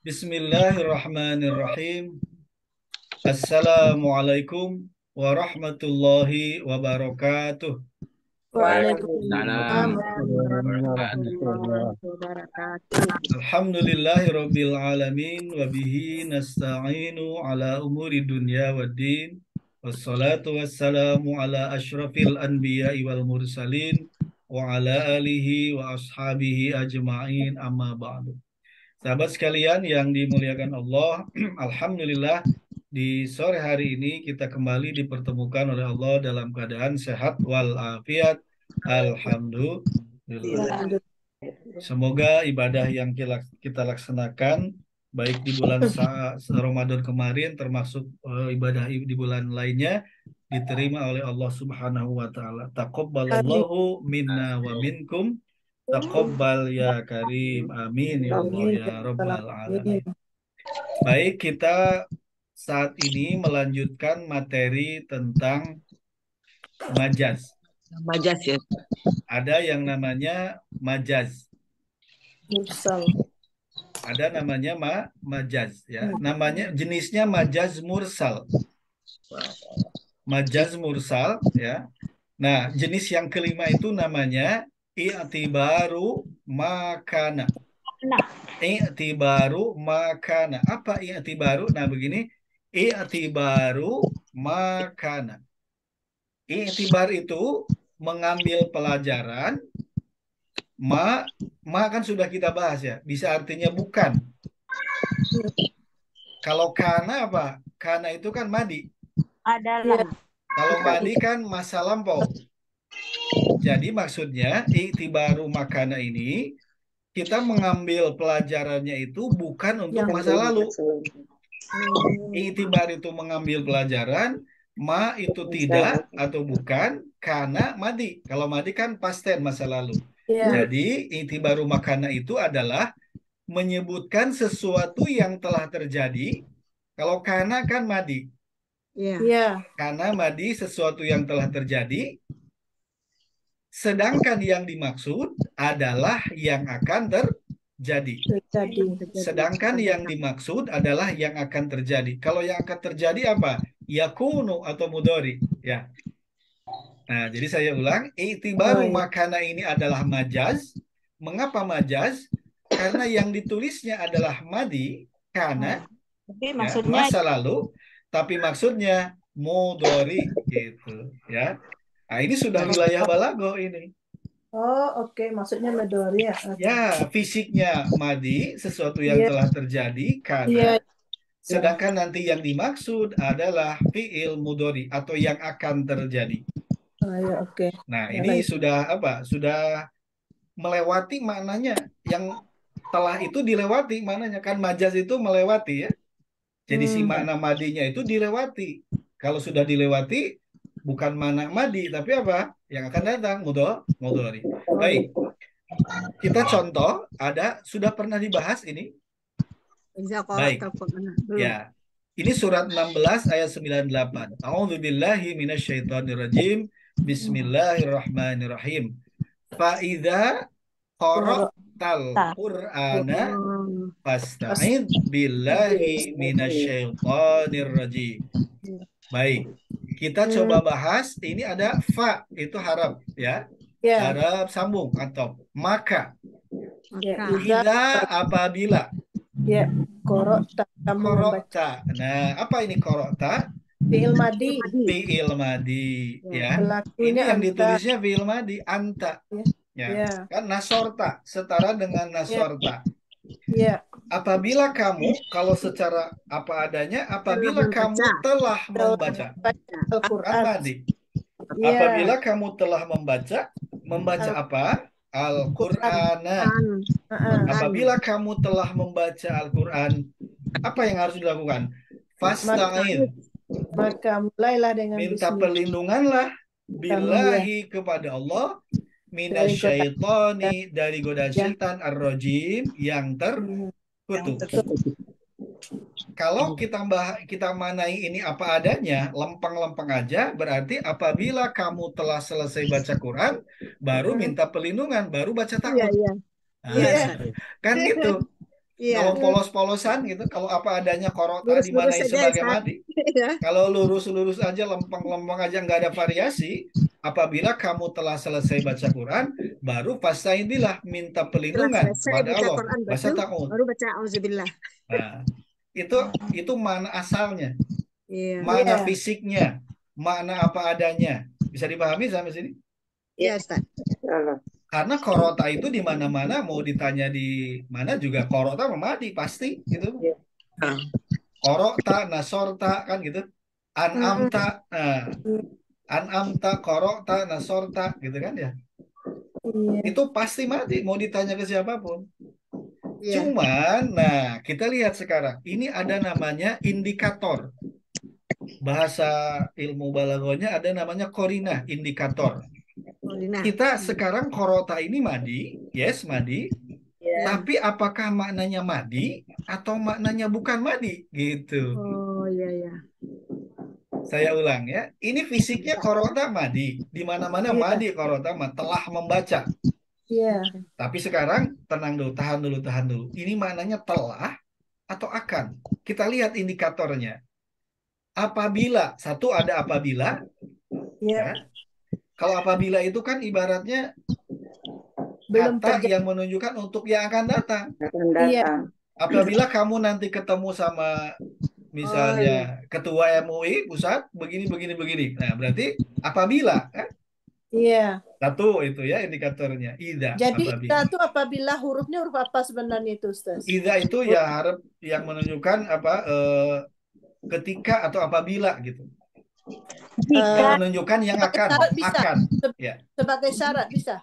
Bismillahirrahmanirrahim. Assalamualaikum warahmatullahi wabarakatuh. Waalaikumsalam Waalaikumsalam warahmatullahi warahmatullahi wabarakatuh. Alhamdulillahirabbil alamin wa bihi nasta'inu ala umuri dunya waddin. Wassalatu wassalamu ala asyrafil anbiya'i wal mursalin wa ala alihi wa ashabihi ajma'in amma ba'du. Sahabat sekalian yang dimuliakan Allah, Alhamdulillah di sore hari ini kita kembali dipertemukan oleh Allah dalam keadaan sehat walafiat. Alhamdulillah. Semoga ibadah yang kita laksanakan baik di bulan Ramadan kemarin termasuk ibadah di bulan lainnya diterima oleh Allah Subhanahu wa taala. Taqabbalallahu minna wa minkum. Taqabbal ya Karim. Amin ya Allah ya Rabbal alamin. Baik, kita saat ini melanjutkan materi tentang majaz. Majas ya. Ada yang namanya majaz. Mursal. Ada namanya majaz ya. Namanya jenisnya majaz mursal. Majaz mursal ya. Nah, jenis yang kelima itu namanya i'tibaru makana. I'tibaru makana. Apa i'tibaru? Nah, begini. I'tibaru makana. I'tibar itu mengambil pelajaran. Ma kan sudah kita bahas ya. Bisa artinya bukan. Kalau kana apa? Kana itu kan madi. Adalah. Kalau madi kan masa lampau. Jadi maksudnya i'tibaru makana ini kita mengambil pelajarannya itu bukan untuk masa lalu. I'tibar itu mengambil pelajaran, ma itu tidak atau bukan, kana madi. Kalau madi kan past tense masa lalu. Jadi i'tibaru makana itu adalah menyebutkan sesuatu yang telah terjadi. Kalau kana kan madi. Karena madi sesuatu yang telah terjadi. Sedangkan yang dimaksud adalah yang akan terjadi. Sedangkan yang dimaksud adalah yang akan terjadi. Kalau yang akan terjadi apa? Yakunu atau mudhari. Ya. Nah, jadi saya ulang. I'tibaru makana ini adalah majaz. Mengapa majaz? Karena yang ditulisnya adalah madi. Karena Tapi ya, maksudnya masa lalu. Tapi maksudnya mudhari. Gitu. Ya. Nah, ini sudah wilayah balago ini. Oh, oke. Maksudnya medori ya. Ya, fisiknya madi, sesuatu yang telah terjadi karena, sedangkan nanti yang dimaksud adalah fi'il mudhari atau yang akan terjadi. Ya, oke. Nah, ini sudah apa? Sudah melewati maknanya. Yang telah itu dilewati maknanya kan majaz itu melewati ya. Jadi si makna madinya itu dilewati. Kalau sudah dilewati bukan makna madi tapi apa? Yang akan datang mudhari. Baik. Kita contoh ada sudah pernah dibahas ini. Baik. Ya. Ini surat 16 ayat 98. A'udzubillahi minasyaitonirrajim. Bismillahirrahmanirrahim. Fa'idza qara'tal Qur'ana fasta'id billahi minasyaitonirrajim. Baik. Kita coba bahas ini ada fa itu harap ya. Harap sambung atau maka. Idza apabila. Ya, korokta. Korokta. Nah, apa ini korokta? Fi'il madi. Fi'il madi. Ya. Pelakunya Ini yang anta. ditulisnya fi'il madi. Anta. Ya. Kan nasorta. Setara dengan nasorta. Ya. Apabila kamu, kalau secara apa adanya, apabila kamu telah membaca. Kan madi. Apabila kamu telah membaca apa? Al-Qur'ana. Apabila kamu telah membaca Al-Quran, apa yang harus dilakukan? Fasta'in. Maka mulailah dengan minta perlindunganlah billahi kepada Allah minasyaitoni dari godaan setan ar-rajim yang terkutuk. Kalau kita manai ini apa adanya, lempeng-lempeng aja, berarti apabila kamu telah selesai baca Quran, baru minta perlindungan, baru baca takut. Iya, Nah, Ustaz. kan gitu. Kalau Iya, polos-polosan gitu, kalau apa adanya korota lurus-lurus dimanai saja, sebagai Ustaz. madi. Ya, Kalau lurus-lurus aja, lempeng-lempeng aja nggak ada variasi, apabila kamu telah selesai baca Quran, baru fasta'idzillah, minta setelah perlindungan selesai kepada baca Allah. Quran Bahasa baru ta'ud. baru baca auzubillah. Nah, itu itu mana asalnya, Iya, mana Iya. fisiknya, mana apa adanya. Bisa dipahami sampai sini? iya, Ustaz. Karena korota itu di mana-mana, mau ditanya di mana juga korota memadi pasti gitu. Ah, Korota, nasorta kan gitu. Mm-mm. An'amta, nah, an'amta, korota, nasorta gitu kan ya. Iya. Itu pasti mati mau ditanya ke siapapun. iya. Cuman, nah kita lihat sekarang, ini ada namanya indikator. Bahasa ilmu balagonya ada namanya korinah, indikator. Paulina. Kita sekarang korota ini madi, yes madi, Ya. tapi apakah maknanya madi atau maknanya bukan madi? Gitu. Oh, iya, iya. Saya ulang ya. Ini fisiknya korota madi. Di mana-mana Iya. madi korota telah membaca. Iya. Tapi sekarang tenang dulu, tahan dulu, tahan dulu. Ini maknanya telah atau akan. Kita lihat indikatornya. Apabila, satu ada apabila, Iya. ya. Kalau apabila itu kan ibaratnya Belum kata terjadi. yang menunjukkan untuk yang akan datang. Akan Iya. datang. Apabila kamu nanti ketemu sama Oh, misalnya iya. ketua MUI pusat begini begini begini. Nah, berarti apabila kan Iya. satu itu ya indikatornya. Ida Jadi apabila. ida itu apabila hurufnya huruf apa sebenarnya itu, Ustaz? Ida itu ya harap yang menunjukkan apa ketika atau apabila gitu. Eh, Menunjukkan yang sebagai akan syarat bisa. akan ya. Sebagai syarat bisa.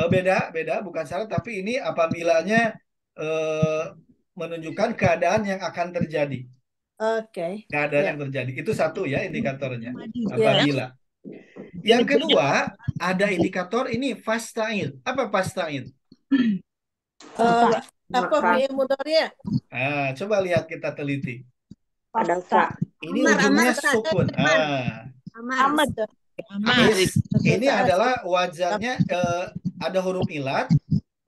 Beda beda bukan syarat tapi ini apabilanya eh, menunjukkan keadaan yang akan terjadi. Oke. Keadaan Ya. yang terjadi. Itu satu ya indikatornya. Ya. Apabila. Yang kedua, ada indikator ini fasta'il. Apa fasta'il? Eh, apa Maka fi'il mudhari'? Ah, coba lihat kita teliti. ada fa. Ini Amar, ujungnya Ustaz. sukun. Amar. Ah, Amar. Amar. ini adalah wajarnya ada huruf ilat.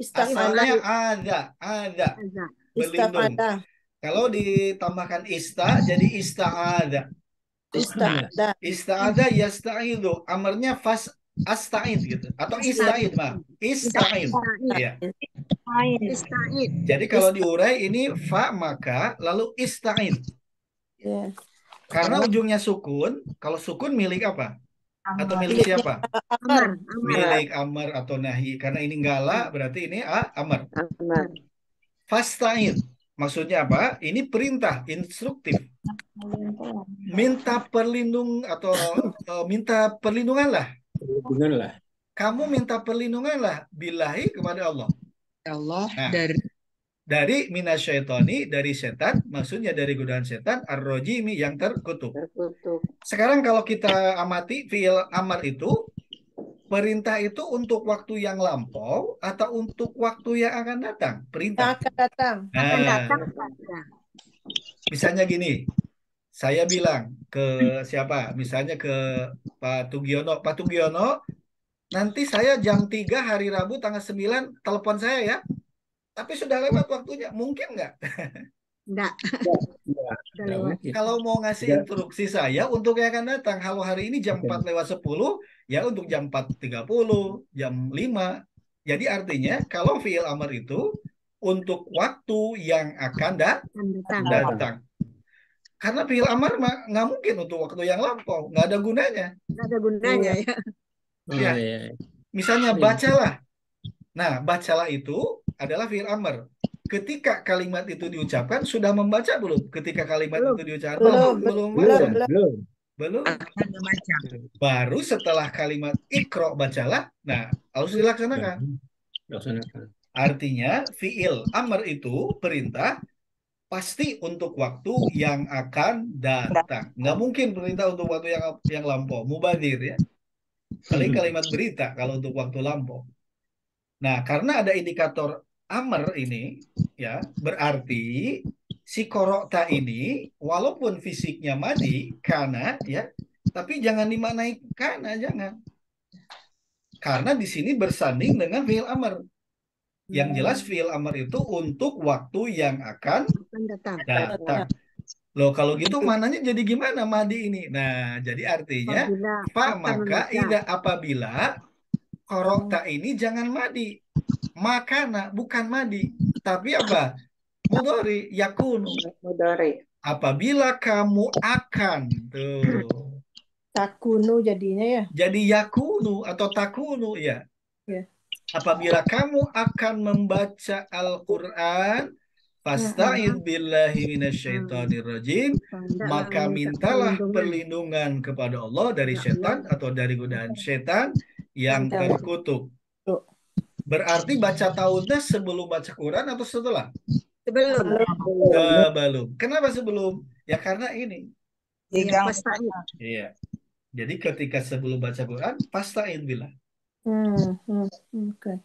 Istafada. Asalnya ada Azza. berlindung. Istafada. Kalau ditambahkan ista jadi ista'ada. Istafada. Ista'ada yasta'idu. Amarnya fas asta'id gitu atau ista'id mah. Ista'id. Ya. Ista'id. Jadi kalau diurai ini fa maka lalu ista'id. Ya. Karena ujungnya sukun, kalau sukun milik apa? Atau milik Miliknya siapa? Amar. Amar. Milik amar atau nahi. Karena ini gala berarti ini amar. Amar. Fasta'id. Maksudnya apa? Ini perintah instruktif. Minta perlindung atau minta perlindunganlah. Dengarlah. Kamu minta perlindunganlah billahi kepada Allah. Allah Nah, dari dari minasyaitoni, dari setan, maksudnya dari godaan setan, ar-rojimi yang terkutuk. Terkutuk. Sekarang kalau kita amati fiil amar itu, perintah itu untuk waktu yang lampau atau untuk waktu yang akan datang? Yang Perintah. akan datang. Akan Nah, datang. misalnya gini, saya bilang ke siapa? Misalnya ke Pak Tugiono. Pak Tugiono, nanti saya jam 3 hari Rabu tanggal 9 telepon saya ya. Tapi sudah lewat waktunya. Mungkin nggak? Enggak. tidak Udah lewat. mungkin. Kalau mau ngasih Tidak. instruksi saya untuk yang akan datang. Kalau hari ini jam 4 lewat 10, ya untuk jam 4.30, jam 5. Jadi artinya kalau fiil amar itu untuk waktu yang akan Akan datang. datang. Karena fiil amar nggak mungkin untuk waktu yang lampau. Nggak ada gunanya. Enggak ada gunanya ya. Oh, Ya. iya. Misalnya Iya. bacalah. Nah, bacalah itu adalah fiil amar. Ketika kalimat itu diucapkan, sudah membaca belum? Ketika kalimat Belum. itu diucapkan, Belum. belum Belum. membaca. Belum. Belum. Akan membaca. Baru setelah kalimat ikro bacalah, nah harus dilaksanakan. Laksanakan. Artinya fiil amr itu perintah pasti untuk waktu yang akan datang. Nggak mungkin perintah untuk waktu yang lampau, mubadir ya. Paling kalimat berita kalau untuk waktu lampau. Nah, karena ada indikator amr ini, ya berarti si korokta ini walaupun fisiknya madi karena ya, tapi jangan dimaknai karena jangan. Karena di sini bersanding dengan fiil amr. Yang jelas fi'il amr itu untuk waktu yang akan Akan datang. datang. Loh, kalau gitu mananya jadi gimana madi ini? Nah, jadi artinya Apabila fa akan maka membaca. ida apabila korokta ini jangan madi. Makana bukan madi. Tapi apa? Mudhari yakunu. Mudhari. Apabila kamu akan tuh. Takunu jadinya ya. Jadi yakunu atau takunu ya. Ya. Apabila kamu akan membaca Al-Qur'an, fasta'id billahi minasyaitonir rajim, maka mintalah perlindungan kepada Allah dari setan atau dari godaan setan yang terkutuk. Berarti baca ta'awudnya sebelum baca Quran atau setelah? Sebelum. Sebelum. Kenapa sebelum? Ya karena ini. Yang fasta'id. Iya. Jadi ketika sebelum baca Quran, fasta'id billah. Oke.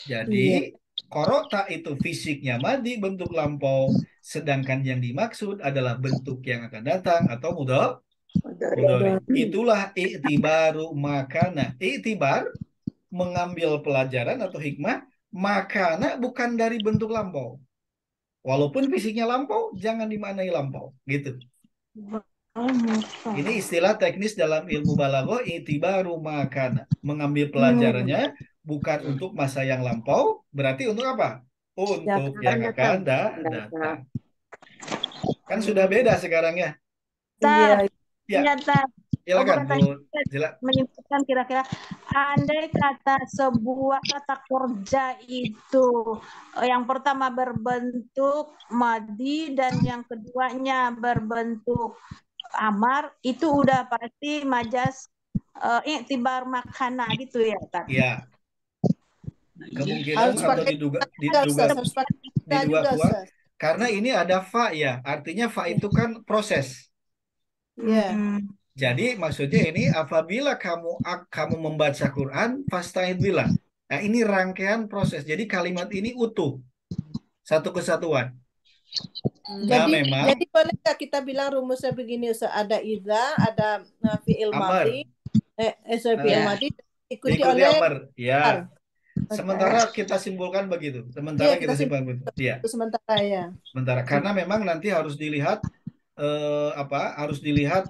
Jadi korota itu fisiknya madi bentuk lampau, sedangkan yang dimaksud adalah bentuk yang akan datang atau mudhari. Itulah i'tibaru makana. I'tibar mengambil pelajaran atau hikmah, makana bukan dari bentuk lampau. Walaupun fisiknya lampau, jangan dimaknai lampau, gitu. Ini istilah teknis dalam ilmu balaghah, i'tibaru makana, mengambil pelajarannya bukan untuk masa yang lampau, berarti untuk apa? Untuk yang akan datang. Kan sudah beda sekarang ya. Iya. Ya, silakan Bu. Menyimpulkan kira-kira andai kata sebuah kata kerja itu yang pertama berbentuk madi dan yang keduanya berbentuk amar, itu udah pasti majas i'tibar makana gitu ya kan? Iya. Kemungkinan atau diduga kuat karena ini ada fa ya, artinya fa itu kan proses. Iya. Jadi maksudnya ini apabila kamu membaca Quran, fasta'id billah. Nah, ini rangkaian proses. Jadi kalimat ini utuh. Satu kesatuan. Nah, memang Jadi boleh nggak kita bilang rumusnya begini, Ustaz? Ada idza, ada fi'il amar. madi, fi'il madi Diikuti oleh amar. Ya. Okay. Sementara kita simpulkan begitu. Sementara kita simpulkan begitu. Iya. Sementara ya. Sementara karena memang nanti harus dilihat harus dilihat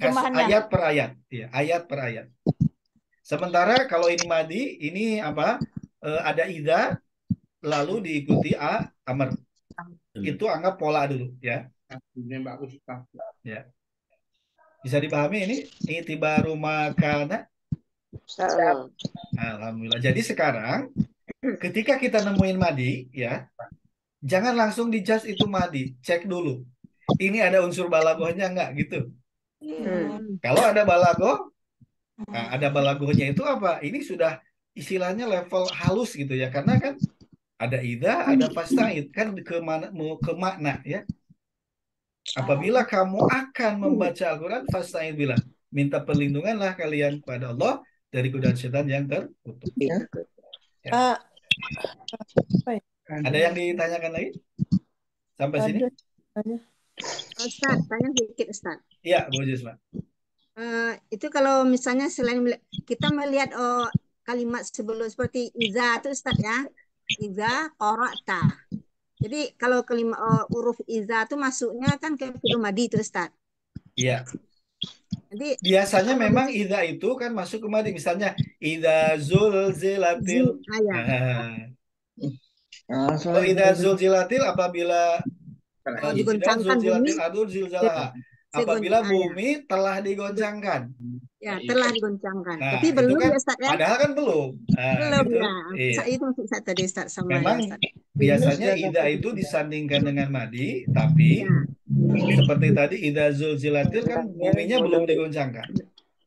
ayat per ayat, ya, ayat per ayat. Sementara kalau ini madi, ini ada idza lalu diikuti amar. Itu anggap pola dulu ya. Ya. Bisa dipahami ini i'tibaru makana. Alhamdulillah. Jadi sekarang ketika kita nemuin madi ya, jangan langsung dijudge itu madi, cek dulu. Ini ada unsur balaghahnya enggak gitu. Kalau ada balaghah, ada balaghahnya itu apa? Ini sudah istilahnya level halus gitu ya, karena kan ada idza, ada fasta'id, kan ke makna ya. Apabila kamu akan membaca Al-Quran, fasta'id billah. Minta perlindunganlah kalian kepada Allah dari godaan setan yang terkutuk. Ya. Ada yang ditanyakan lagi? Sampai sini? Ustaz, tanya sedikit Ustaz. Iya, Bu Jisma. Itu kalau misalnya selain kita melihat kalimat sebelum seperti iza itu Ustaz ya, iza qara'ta. Jadi kalau kalimat huruf iza itu masuknya kan ke fi'il madi itu Ustaz. Iya. Jadi biasanya memang iza itu kan masuk ke madi, misalnya iza zulzilatil. Kalau iza zulzilatil apabila digoncangkan bumi, apabila bumi telah digoncangkan. Ya, telah digoncangkan. Nah, tapi belum kan, ya Ustaz ya. Padahal kan belum. Belum gitu. ya. Iya. Itu Ustaz tadi Ustaz sama memang ya, Ustaz. Biasanya ida itu disandingkan dengan madi, tapi seperti tadi ida zulzilatil kan buminya belum digoncangkan.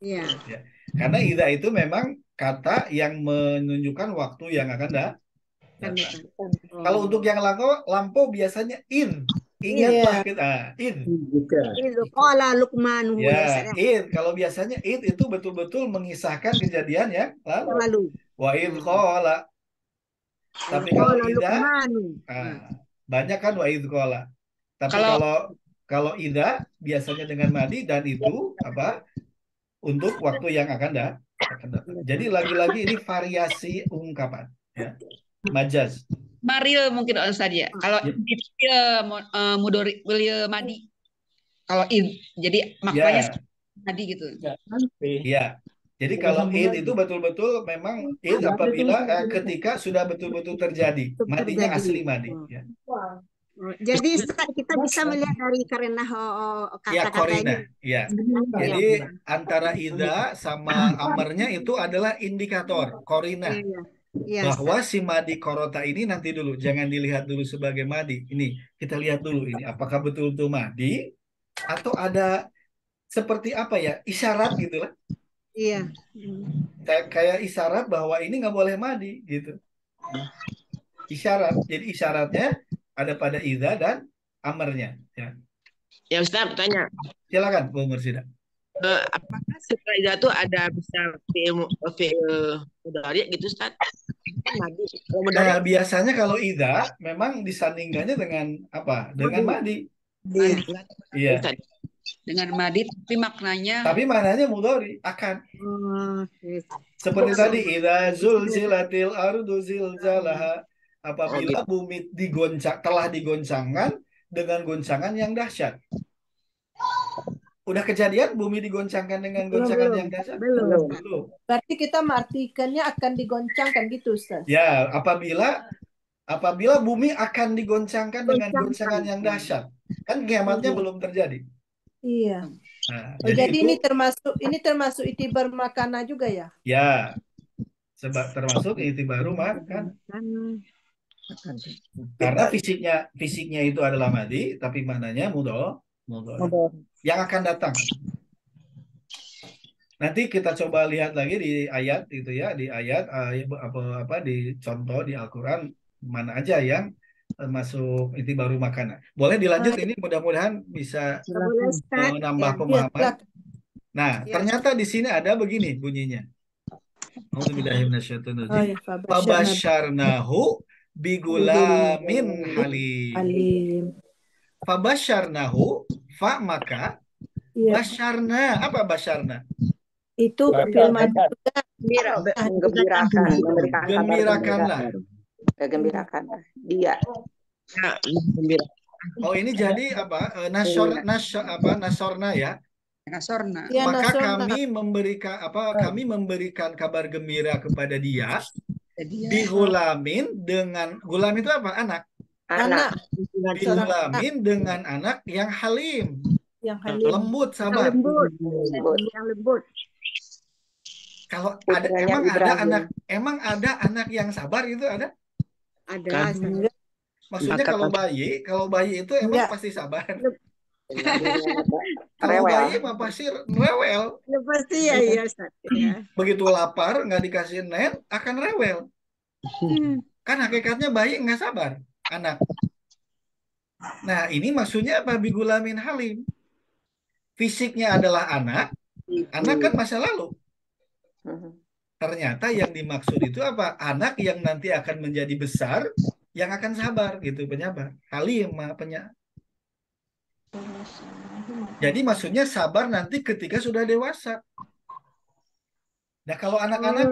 Iya. Ya. Karena ida itu memang kata yang menunjukkan waktu yang akan datang. Kalau untuk yang lampau biasanya in. Ingatlah kita in. Qala Luqman ya, in. Kalau biasanya in itu betul-betul mengisahkan kejadian yang lalu. Wa id qala. Tapi kalau ida banyak kan wa id qala. Tapi kalau ida biasanya dengan madi dan itu untuk waktu yang akan datang. Jadi lagi-lagi ini variasi ungkapan. Ya, majaz. Maril mungkin Ustaz ya. Kalau Ya, mudori wil madi. Kalau id jadi maknanya ya, madi gitu. Ya, nanti. ya. Jadi Udah kalau sambung id lagi. itu betul-betul memang id Ada apabila tulisan. ketika sudah betul-betul terjadi. Itu Madinya terjadi. asli madi. Oh. Ya, Oh, jadi Ustaz, kita bisa melihat dari karena ya kata-kata ini. korina. Ya. Ya, Jadi antara ida sama amarnya itu adalah indikator korina. iya, iya, Bahwa Ustaz. si madi korota ini nanti dulu. Jangan dilihat dulu sebagai madi. Ini kita lihat dulu ini. Apakah betul-betul madi atau ada seperti apa ya? Isyarat gitu lah. Iya. Kayak isyarat bahwa ini nggak boleh madi gitu. Isyarat. Jadi isyaratnya ada pada ida dan amarnya. Ya. Ya Ustaz, tanya. Silakan Bu Mursida. Apakah setelah itu ada bisa fi'il mudhari gitu Ustaz? Madi. Kalau mudhari Nah, biasanya kalau ida memang disandingkannya dengan apa? Dengan madi. Iya. Iya. Ustaz. Dengan madi tapi maknanya Tapi mananya mudhari akan. Oh, gitu. Seperti tadi, idza zulzilatil ardu zilzalaha. Apabila gitu. bumi telah digoncangkan dengan goncangan yang dahsyat. Udah kejadian bumi digoncangkan dengan goncangan yang dahsyat? Belum. Belum. Berarti kita mengartikannya akan digoncangkan gitu, Ustaz. Ya, apabila bumi akan digoncangkan dengan goncangan yang dahsyat. Kan kiamatnya belum terjadi. Iya. Nah, Oh, jadi ini termasuk itibar makana juga ya? ya, sebab termasuk itibaru makan. Karena fisiknya itu adalah madi, tapi maknanya mudhari. Yang akan datang. Nanti kita coba lihat lagi di ayat itu ya, di ayat di contoh di Al-Qur'an mana aja yang masuk itibaru makanan. Boleh dilanjut ini mudah-mudahan bisa Boleh, Ustaz. menambah Ya. pemahaman. Nah, Ya. ternyata di sini ada begini bunyinya. Auzubillahi minasyaitonirrajim. ya, Fabasyarnahu bigulamin halim. Alim. Fabasyarnahu maka Iya. basyarna. Apa basyarna? Itu Bapak, film bapak. Menggembirakan, memberikan kabar Gembirakanlah. kegembirakan dia. Ya, gembira. Oh, ini jadi apa? Nasorna ya. nasorna. Ya, Maka nasional. kami memberikan kabar gembira kepada dia Jadi bigulamin dengan gulam itu apa? Anak. Anak Bigulamin dengan anak yang halim, yang halim. lembut, Yang sabar. lembut. Yang lembut. Kalau Putranya Ibrahim. emang ada anak yang sabar itu ada? Ada. Kan. Ustaz. Maksudnya kalau bayi itu emang Enggak. pasti sabar. Kalau Rewel. bayi mah pasti rewel. Ya, pasti ya, iya, Ustaz. Ya. Begitu lapar nggak dikasih nen akan rewel. Kan hakikatnya bayi nggak sabar, anak. Nah, ini maksudnya apa? Bigulamin halim. Fisiknya adalah anak kan masa lalu. Ternyata yang dimaksud itu apa? Anak yang nanti akan menjadi besar, yang akan sabar gitu, penyabar. Halim, Jadi maksudnya sabar nanti ketika sudah dewasa. Nah, kalau anak-anak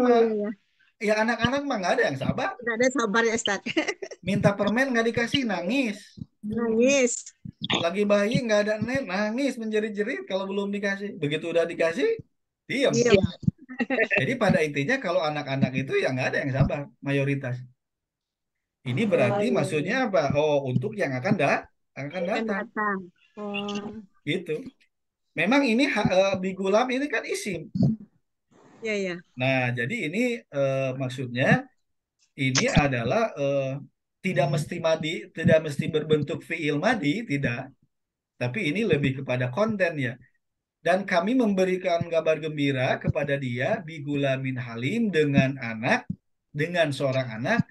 Iya. anak-anak mah nggak ada yang sabar. Nggak ada sabar ya, Ustaz. Minta permen nggak dikasih, nangis. Nangis. Lagi bayi nggak ada nen, nangis menjerit-jerit kalau belum dikasih. Begitu udah dikasih, diam. Diam. Jadi pada intinya kalau anak-anak itu ya nggak ada yang sabar, mayoritas. Ini berarti maksudnya apa? Oh, untuk yang akan datang. Datang. Oh. Gitu. Memang ini bigulam ini kan isim. Ya, ya. Nah, jadi ini maksudnya ini adalah tidak mesti berbentuk fiil madi, tidak. Tapi ini lebih kepada konten ya. Dan kami memberikan kabar gembira kepada dia bigulamin halim dengan seorang anak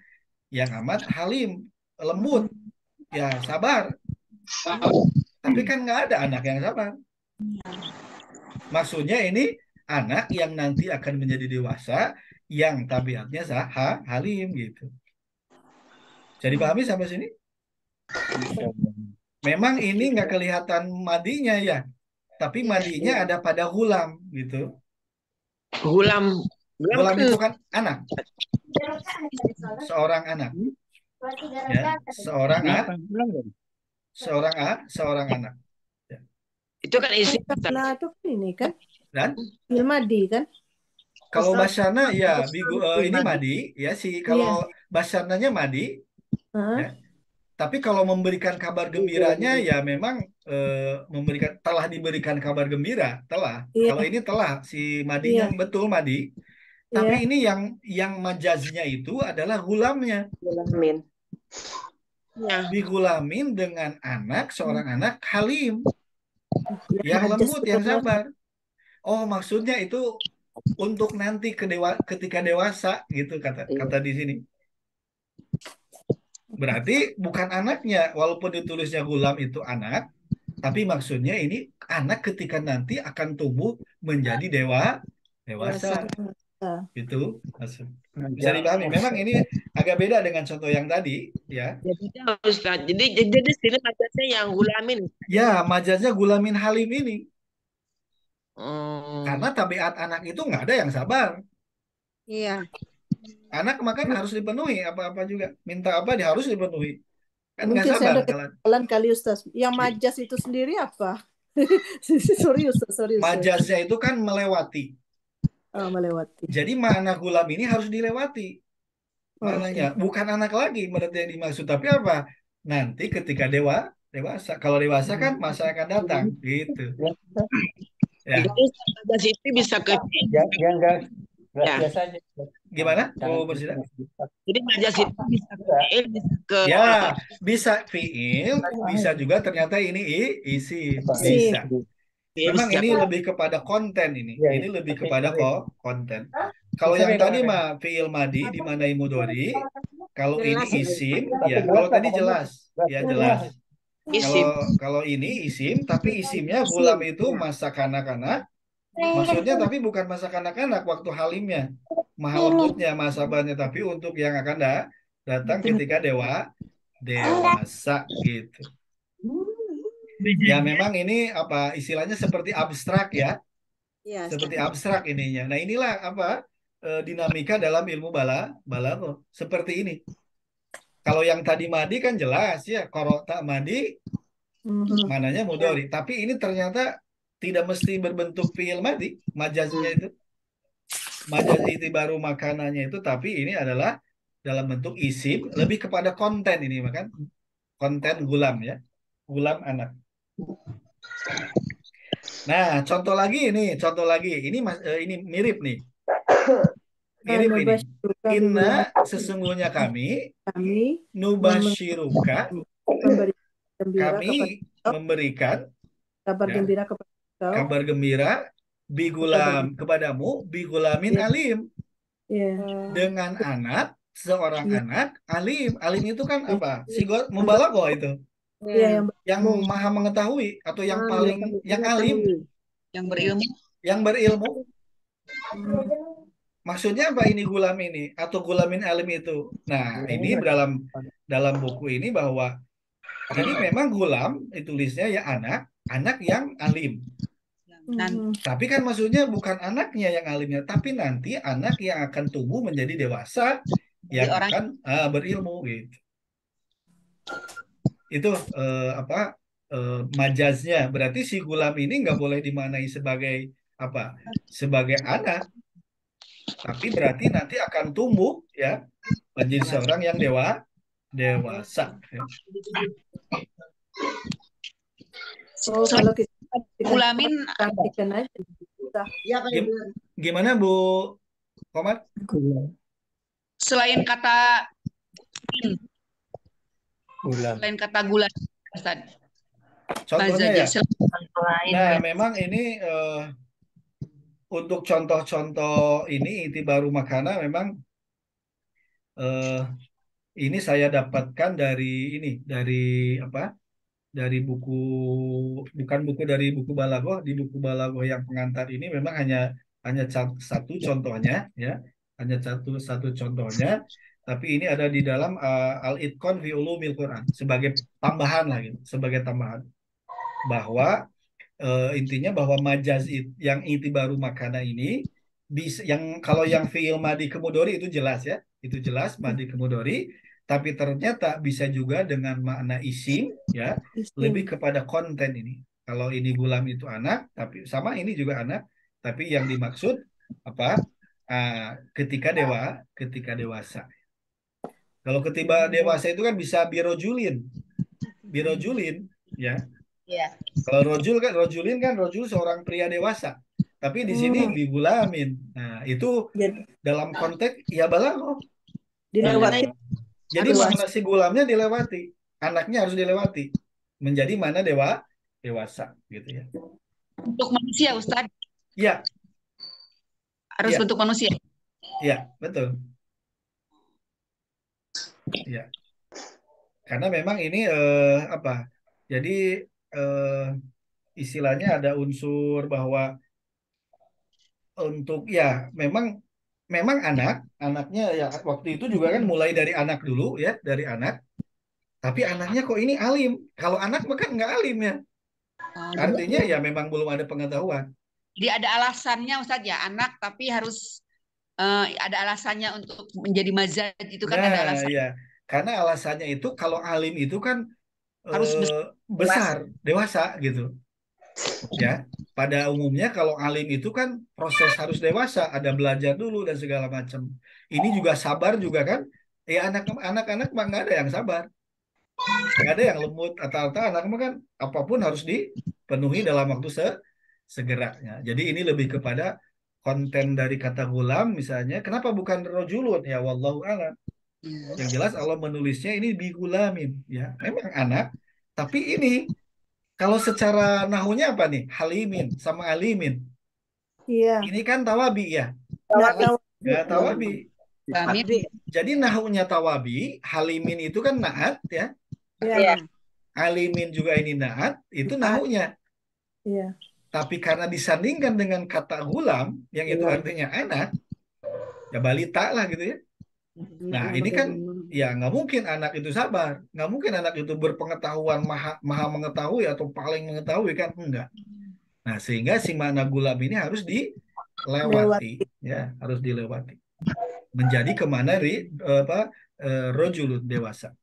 yang amat halim, lembut, ya sabar. Tapi kan nggak ada anak yang sabar. Maksudnya ini anak yang nanti akan menjadi dewasa yang tabiatnya halim gitu. Jadi pahami sampai sini? Memang ini nggak kelihatan madinya ya, tapi madinya ada pada gulam gitu. Gulam Gulam Gulam kan itu kan anak, seorang anak, ya, Kenapa? Belum dong. seorang anak. Ya. itu kan isim, Ustaz. Karena itu kan ini kan Dan fi'il madi kan. kalau Ustaz, basyana ya ini fi'il madi, ya sih. Iya. Kalau basyananya madi, Hah? ya. Tapi kalau memberikan kabar gembiranya ya memang telah diberikan kabar gembira, telah. Iya. Kalau ini telah si madinya Iya. betul madi, tapi Iya. ini yang majaznya itu adalah gulamnya. Gulamin. Ya. Digulamin dengan anak, seorang anak halim, yang majas lembut, itu yang kan. sabar. Oh, maksudnya itu untuk nanti ketika dewasa gitu kata di sini. Berarti bukan anaknya, walaupun ditulisnya gulam itu anak, tapi maksudnya ini anak ketika nanti akan tumbuh menjadi dewasa. Dewasa. Itu bisa dipahami. Memang ini agak beda dengan contoh yang tadi, ya. Jadi Ustaz. Jadi sini majasnya yang gulamin. Ya, majaznya gulamin halim ini. Oh. Karena tabiat anak itu nggak ada yang sabar. Iya. Anak makan harus dipenuhi, apa-apa juga. Minta apa dia harus dipenuhi. Kan nggak Mungkin saya sabar ada kalau kenalan kali Ustaz. Yang majas itu sendiri apa? Sorry Ustaz, sorry Ustaz. majaznya itu kan melewati. Oh, melewati. Jadi makna gulam ini harus dilewati. Oh, Maknanya bukan anak lagi berarti yang dimaksud, tapi apa? Nanti ketika dewasa. Kalau dewasa kan masa akan datang, gitu. Ya. Jadi majas itu bisa ke Yang enggak Ya. biasa aja. Gimana? Jangan Bu Bersida? Jadi majas itu bisa ke fi'il, bisa ke Ya, bisa fiil, bisa juga ternyata ini isi, bisa. Memang bisa. ini lebih kepada konten ini. Iya, Ini iya. lebih Oke, kepada sorry. konten. Kalau Bisa yang beda, tadi Kak. mah fiil madi dimanai mudori, kalau ini Jelas. isim, ya. Kalau tadi jelas, ya jelas. Isim. Kalau ini isim, tapi isimnya gulam itu masa kanak-kanak. Maksudnya tapi bukan masa kanak-kanak waktu halimnya, maha lembutnya, maha sabarnya, tapi untuk yang akan datang ketika dewasa gitu. Ya memang ini apa istilahnya seperti abstrak ya, Iya. seperti abstrak ininya. Nah inilah apa dinamika dalam ilmu balaghah seperti ini. Kalau yang tadi madi kan jelas ya, korota madi mananya mudhari, tapi ini ternyata tidak mesti berbentuk fiil madi, majaznya itu. Majaz itu baru makanannya itu, tapi ini adalah dalam bentuk isim, lebih kepada konten ini, makan konten gulam ya, gulam anak. Nah, contoh lagi ini mirip nih, mirip ini. Inna sesungguhnya kami nubashiruka, kami memberikan kabar ya, gembira kepada kau. kabar gembira bigulam kepadamu bigulamin Ya. alim, Iya. dengan seorang anak alim. Alim itu kan apa? Mubalaghah itu. Iya, Yang maha mengetahui atau yang paling yang alim, Yang berilmu. yang berilmu. Maksudnya apa ini gulam ini atau gulamin alim itu? Nah, ini dalam buku ini bahwa jadi memang gulam ditulisnya ya anak yang alim. Tapi kan maksudnya bukan anaknya yang alimnya, tapi nanti anak yang akan tumbuh menjadi dewasa yang akan berilmu gitu. Itu majaznya. Berarti si gulam ini nggak boleh dimaknai sebagai apa? Sebagai anak. Tapi berarti nanti akan tumbuh ya menjadi seorang yang dewasa. Ya. Oh, kalau kita Gulamin praktikan aja. Gimana Bu Komar? selain kata Gulam. selain kata gula, Ustaz. Contohnya ya. Selain Nah, memang ini untuk contoh-contoh ini itibaru makana memang ini saya dapatkan dari apa? Dari buku, bukan buku dari buku balaghah. Di buku balaghah yang pengantar ini memang hanya satu contohnya ya, hanya satu contohnya. Tapi ini ada di dalam Al-Itqan fi Ulumil Quran sebagai tambahan lagi, sebagai tambahan bahwa intinya bahwa majaz yang itibaru makana ini kalau yang fiil madi kemudori itu jelas ya, itu jelas madi kemudori, tapi ternyata bisa juga dengan makna isim ya, lebih Isim. kepada konten ini. Kalau ini gulam itu anak, tapi sama ini juga anak, tapi yang dimaksud apa? Ketika dewasa. Kalau ketika dewasa itu kan bisa birojulin ya. Iya. Kalau rojulin kan seorang pria dewasa. Tapi di sini bigulamin. Nah, itu Jadi dalam konteks ya balaghah. dilewati. Jadi makna si gulamnya dilewati, anaknya harus dilewati menjadi mana dewasa gitu ya. Untuk manusia, Ustadz. Iya, Harus Iya. bentuk manusia. iya, betul. Iya. Karena memang ini apa? Jadi istilahnya ada unsur bahwa untuk ya memang anaknya ya waktu itu juga kan mulai dari anak dulu ya, dari anak. Tapi anaknya kok ini alim. Kalau anak kan nggak alim ya. Artinya ya memang belum ada pengetahuan. Jadi ada alasannya Ustadz ya, anak tapi harus ada alasannya untuk menjadi mazhab itu kan ada Nah, alasan. ya. Karena alasannya itu kalau alim itu kan Harus besar, dewasa gitu. Ya. Pada umumnya kalau alim itu kan proses harus dewasa, ada belajar dulu dan segala macam. Ini juga sabar juga kan? Ya anak-anak mah nggak ada yang sabar. Nggak ada yang lembut atau anak mah kan apapun harus dipenuhi dalam waktu segeranya. Jadi ini lebih kepada konten dari kata gulam misalnya. Kenapa bukan rojulun? Ya wallahu a'lam. Yang jelas Allah menulisnya ini bigulamin. Ya memang anak. Tapi ini kalau secara nahunya apa nih? Halimin sama alimin. Iya. Ini kan tawabi ya. Ya tawabi. Amin. Jadi nahunya tawabi, halimin itu kan naat ya. Iya. Alimin juga ini naat, itu nahunya. Iya. Tapi karena disandingkan dengan kata gulam, yang itu artinya anak, ya balita lah gitu ya. Nah ini kan ya nggak mungkin anak itu sabar, nggak mungkin anak itu berpengetahuan maha mengetahui atau paling mengetahui kan enggak. Nah sehingga si makna gulam ini harus dilewati, ya harus dilewati menjadi kemana rojulun dewasa.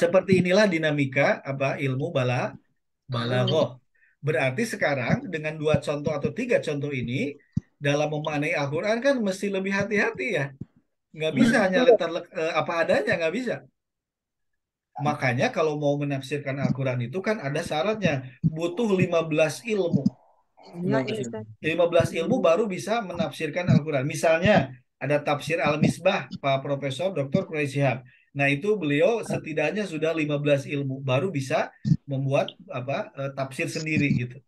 Seperti inilah dinamika ilmu balaghah. Berarti sekarang dengan 2 contoh atau 3 contoh ini dalam memaknai Al-Quran kan mesti lebih hati-hati ya. Nggak bisa hanya apa adanya, nggak bisa. Makanya kalau mau menafsirkan Al-Quran itu kan ada syaratnya. Butuh 15 ilmu. 15 ilmu baru bisa menafsirkan Al-Quran. Misalnya ada tafsir Al-Misbah Pak Profesor Dr. Quraish Shihab. Nah itu beliau setidaknya sudah 15 ilmu baru bisa membuat tafsir sendiri gitu.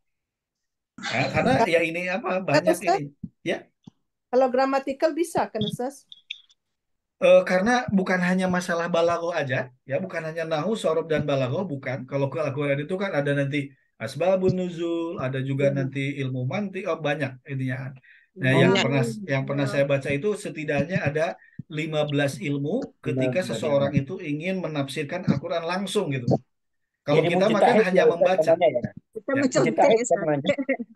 Ya, karena ya ini banyak ini. Ya. Kalau gramatikal bisa kan Ustaz? Karena bukan hanya masalah balaghah aja, ya bukan hanya nahu, sorob dan balaghah, bukan. Kalau ke Al-Quran itu kan ada nanti asbabun nuzul, ada juga nanti ilmu mantiq, banyak ininya. Nah, yang pernah saya baca itu setidaknya ada 15 ilmu ketika seseorang itu ingin menafsirkan Al-Quran langsung gitu. Kalau kita makan hanya membaca.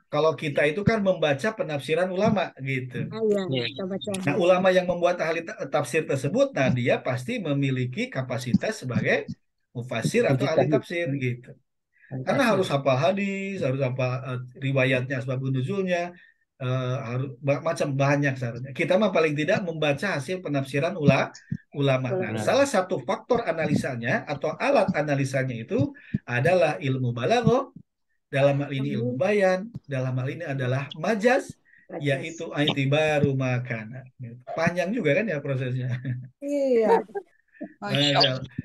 Kalau kita itu kan membaca penafsiran ulama gitu. Nah, ulama yang membuat ahli tafsir tersebut, nah dia pasti memiliki kapasitas sebagai mufassir atau ahli tafsir gitu. Karena harus hafal hadis, harus hafal riwayatnya, asbabun nuzulnya, harus macam banyak syaratnya. Kita mah paling tidak membaca hasil penafsiran ulama. Nah, salah satu faktor analisanya atau alat analisanya itu adalah ilmu balaghah, dalam hal ini ilmu bayan, dalam hal ini adalah majaz, yaitu aitibaru makana. Panjang juga kan ya prosesnya. Iya.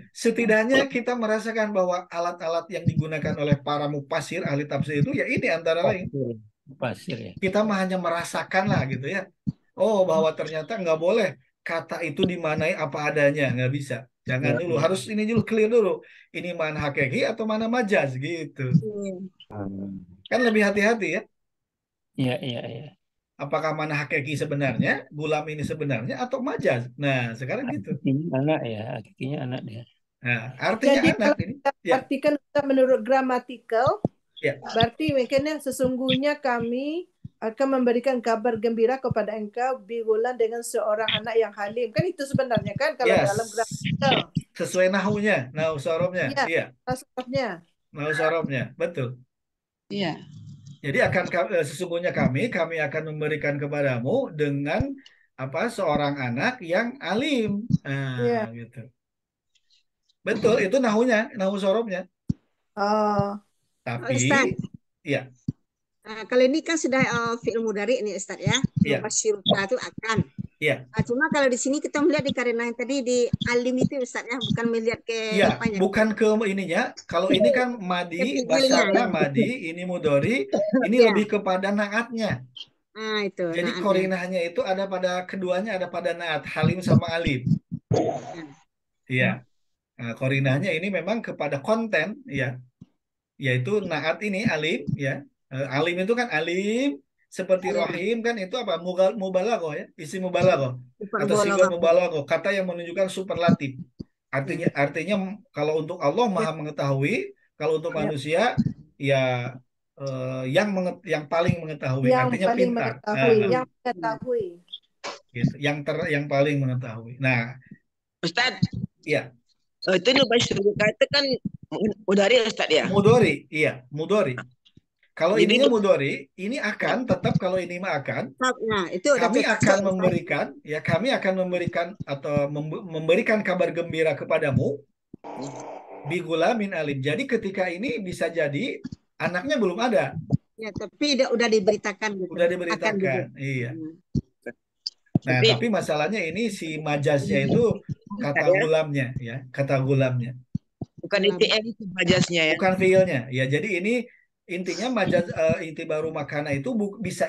Setidaknya kita merasakan bahwa alat-alat yang digunakan oleh para mufassir ahli tafsir itu ya ini antara lain. Kita mah hanya merasakan lah gitu ya. Oh bahwa ternyata nggak boleh kata itu dimanai apa adanya, nggak bisa. Jangan dulu, harus ini dulu clear dulu. Ini mana hakiki atau mana majaz gitu. Kan lebih hati-hati ya. Iya. Apakah mana hakiki sebenarnya, gulam ini sebenarnya atau majaz? Nah, sekarang gitu. Hakikinya anak dia. Nah, artinya jadi anak kalau ini. kita artikan menurut gramatikal, Ya. berarti mungkin sesungguhnya kami akan memberikan kabar gembira kepada engkau bigulan dengan seorang anak yang halim. Kan itu sebenarnya kan kalau dalam Yes. gramatikal. Sesuai nahunya, nahu sorobnya. Iya, Iya, maksudnya. nahu sorobnya. Betul. Iya. Jadi sesungguhnya kami akan memberikan kepadamu dengan seorang anak yang alim. Iya. Nah, gitu. Betul, itu nahunya, nahu sorobnya. Oh, Tapi, Ustaz, ya, kalau ini kan sudah fi'il mudhari nih Ustaz ya. Iya. Mubasyiruka itu akan. ya, Cuma kalau di sini kita melihat di karena yang tadi di alim itu Ustaz ya, bukan melihat ke ya, apanya. bukan ke ininya. Kalau ini kan madi, Ke basarna fi'ilnya, ya. madi, ini mudori, ini Ya. lebih kepada naatnya. Nah, itu. Jadi naatnya. korinahnya itu ada pada keduanya, ada pada naat, halim sama alim. Iya. Nah, korinahnya ini memang kepada konten, ya, yaitu naat ini alim, ya. Alim itu kan alim, seperti Iya. rohim kan itu apa? Mubalaghah ya, isim mubalaghah atau Super sifat bologhah. mubalaghah, kata yang menunjukkan superlatif. Artinya kalau untuk Allah Maha mengetahui, kalau untuk Ya. manusia ya yang paling mengetahui, Yang artinya paling pintar. mengetahui, Nah, yang mengetahui. gitu. Yang paling mengetahui. Nah, Ustaz, iya, itu Mubasyiruka itu kan mudhari Ustaz ya? mudori, iya, mudori. Kalau Jadi ininya mudori, ini akan tetap kalau ini mah akan Nah, itu udah kami cocok, akan Ustaz. memberikan kami akan memberikan atau memberikan kabar gembira kepadamu bigula min alim. Jadi ketika ini bisa jadi anaknya belum ada, Ya, tapi udah diberitakan gitu. udah Akan gitu. diberitakan. Iya. Nah, Tapi- tapi masalahnya ini si majaznya itu kata gulamnya, ya, kata gulamnya, bukan ITM itu majasnya ya. bukan fiilnya. Ya, jadi ini intinya majaz inti baru makana itu bisa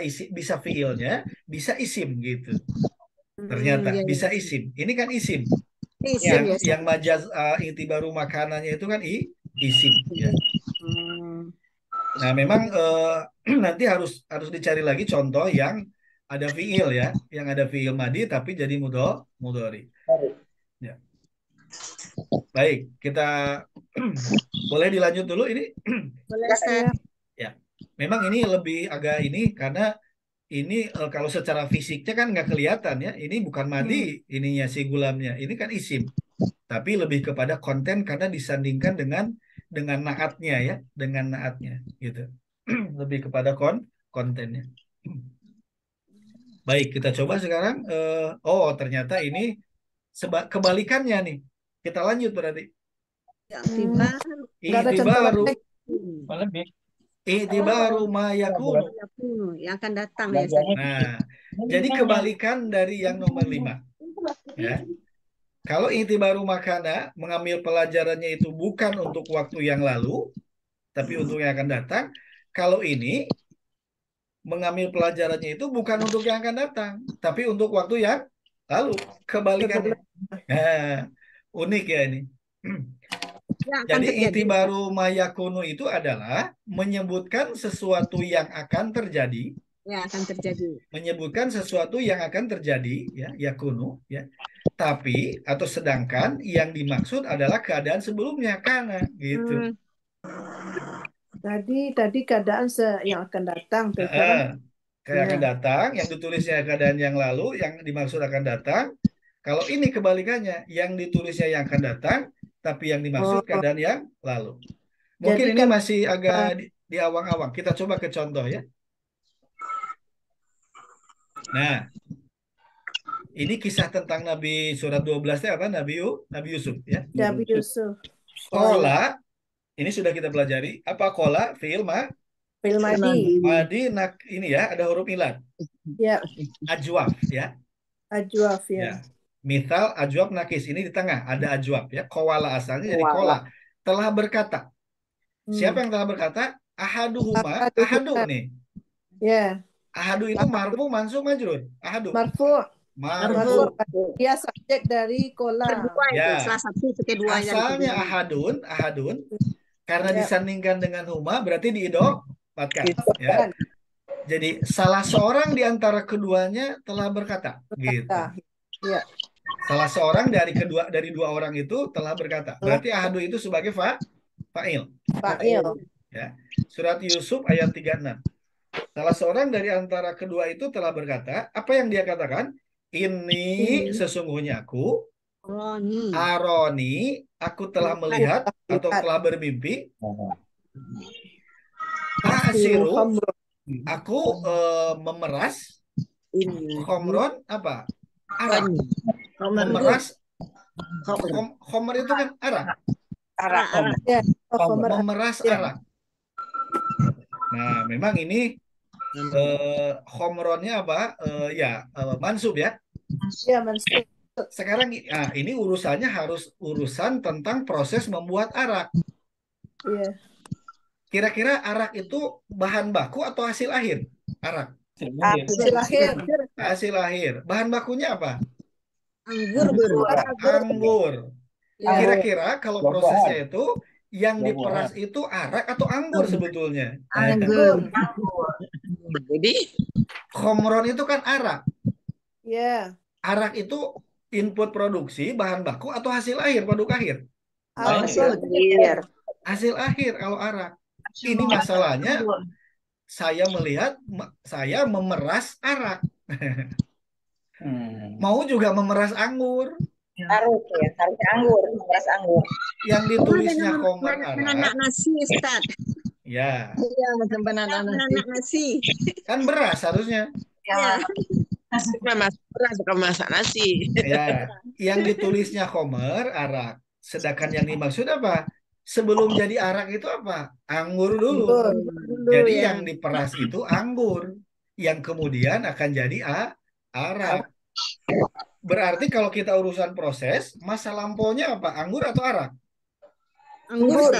fiilnya, bisa isim gitu. Ternyata Iya, bisa iya. isim. Ini kan isim. Isim ya, Yang majaz inti baru makanannya itu kan isim, ya. Hmm. Nah, memang nanti harus dicari lagi contoh yang ada fiil ya, yang ada fiil madi tapi jadi mudhari. Ya. Baik, kita boleh dilanjut dulu ini. Boleh, Ustaz. Ya, memang ini lebih agak ini karena ini kalau secara fisiknya kan nggak kelihatan ya. Ini bukan madi ininya si gulamnya. Ini kan isim. Tapi lebih kepada konten karena disandingkan dengan naatnya ya, dengan naatnya gitu. Lebih kepada kontennya. Baik, kita coba sekarang. Ternyata ini kebalikannya nih. Kita lanjut berarti. Yang tiba Nggak ada contoh I'tibaru lain. Lebih. i'tibaru ma yakunu. yang akan datang ya, Ustaz. Nah, jadi kebalikan dari yang nomor 5. Ya. Kalau i'tibaru makana mengambil pelajarannya itu bukan untuk waktu yang lalu, tapi untuk yang akan datang. Kalau ini mengambil pelajarannya itu bukan untuk yang akan datang, tapi untuk waktu yang lalu. Kebalikannya. Nah, unik ya ini. Yang akan Jadi terjadi. i'tibaru mayakunu itu adalah menyebutkan sesuatu yang akan terjadi, Ya, akan terjadi. menyebutkan sesuatu yang akan terjadi, ya, yakunu, ya. Tapi atau sedangkan yang dimaksud adalah keadaan sebelumnya, karena gitu. Tadi keadaan yang akan datang tuh. Sekarang Kayak akan datang, yang ditulisnya keadaan yang lalu, yang dimaksud akan datang. Kalau ini kebalikannya, yang ditulisnya yang akan datang, tapi yang dimaksud keadaan yang lalu. Mungkin Jadi ini kan- masih agak di awang-awang. Kita coba ke contoh ya. Nah, ini kisah tentang Nabi surat 12 apa? Nabi Yusuf ya. Nabi Yusuf. Kola, ini sudah kita pelajari. Apa kola? Fi'il Film Madi. madi ini ya, ada huruf ilat. Ya, Ajwaf ya. Ajwaf ya. Ya. Misal ajwab nakis, ini di tengah ada ajwab ya. Kowala asalnya jadi Kowala. kola. Telah berkata. Siapa yang telah berkata? Ahaduhuma, ahadu nih. Ya, Ahadu itu marfu, mansub, majrur. Ahadu. marfu. Marfu. Dia subjek dari kola. Kedua itu, Ya. salah satu itu kedua yang Asalnya kedua. ahadun. Karena Ya. disandingkan dengan huma berarti diidopatkan. Ya. Jadi salah seorang di antara keduanya telah berkata. Gitu. Ya. Salah seorang dari dua orang itu telah berkata. Berarti ahadu itu sebagai fa'il. Fa'il. Ya. Surat Yusuf ayat 36. Salah seorang dari antara kedua itu telah berkata, apa yang dia katakan? Ini sesungguhnya aku, Roni. Aroni, aku telah melihat atau telah bermimpi. Asiru, aku memeras. Khomron apa? Arak. Memeras. Khomer itu kan arak. Ya, khomer. Memeras arak. Nah, memang ini khomronnya apa? Mansub ya. Ya, mansub. Sekarang ini urusannya harus urusan tentang proses membuat arak. Iya. Kira-kira arak itu bahan baku atau hasil akhir? Arak. Hasil akhir. Hasil akhir. Bahan bakunya apa? Anggur. Anggur. Ya. Kira-kira kalau prosesnya itu yang diperas itu arak atau anggur sebetulnya? Anggur. Jadi Khomron itu kan arak. Ya. Arak itu input produksi, bahan baku atau hasil akhir, produk akhir? Hasil akhir. Hasil akhir kalau arak. Ini masalahnya saya melihat saya memeras arak. Mau juga memeras anggur. Harus ya, harusnya anggur, memeras anggur. Yang ditulisnya khomer arak. Nasi, Ustaz. Ya. Iya, macam banana nasi. Kan beras harusnya. Ya. bukan masak nasi. Ya, yang ditulisnya khomer arak. Sedangkan yang dimaksud apa? Sebelum jadi arak itu apa? Anggur dulu. Jadi ya. yang diperas itu anggur. Yang kemudian akan jadi arak. Berarti kalau kita urusan proses, masa lampaunya apa? Anggur atau arak? Anggur.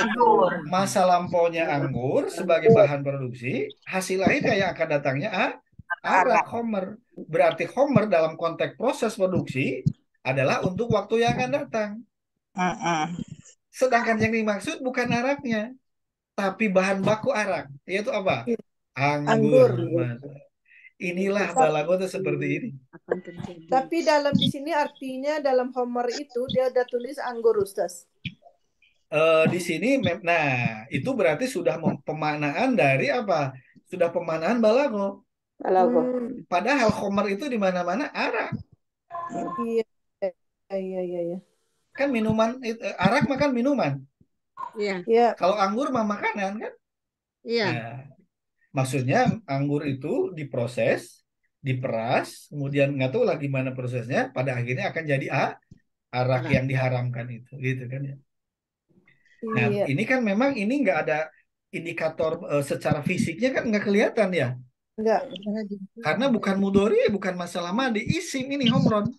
Masa lampaunya anggur sebagai bahan produksi, hasil akhir yang akan datangnya arak, khomer. Berarti khomer dalam konteks proses produksi adalah untuk waktu yang akan datang. Sedangkan yang dimaksud bukan araknya, tapi bahan baku arak, yaitu apa? Anggur. Inilah balago itu seperti ini. Tapi dalam di sini artinya dalam Homer itu dia udah tulis anggur, Ustaz. Di sini, nah itu berarti sudah pemaknaan dari apa? Sudah pemaknaan balago. Padahal Homer itu di mana-mana arak. Iya. Kan minuman, arak makan minuman. Iya. Kalau anggur mah makanan kan? Iya. Nah, maksudnya anggur itu diproses, diperas, kemudian nggak tahu lah gimana prosesnya, pada akhirnya akan jadi arak yang diharamkan itu, gitu kan ya. Nah, ini kan memang ini nggak ada indikator secara fisiknya kan nggak kelihatan ya. Enggak. Karena bukan mudhari, bukan masalah madi, isim ini homron.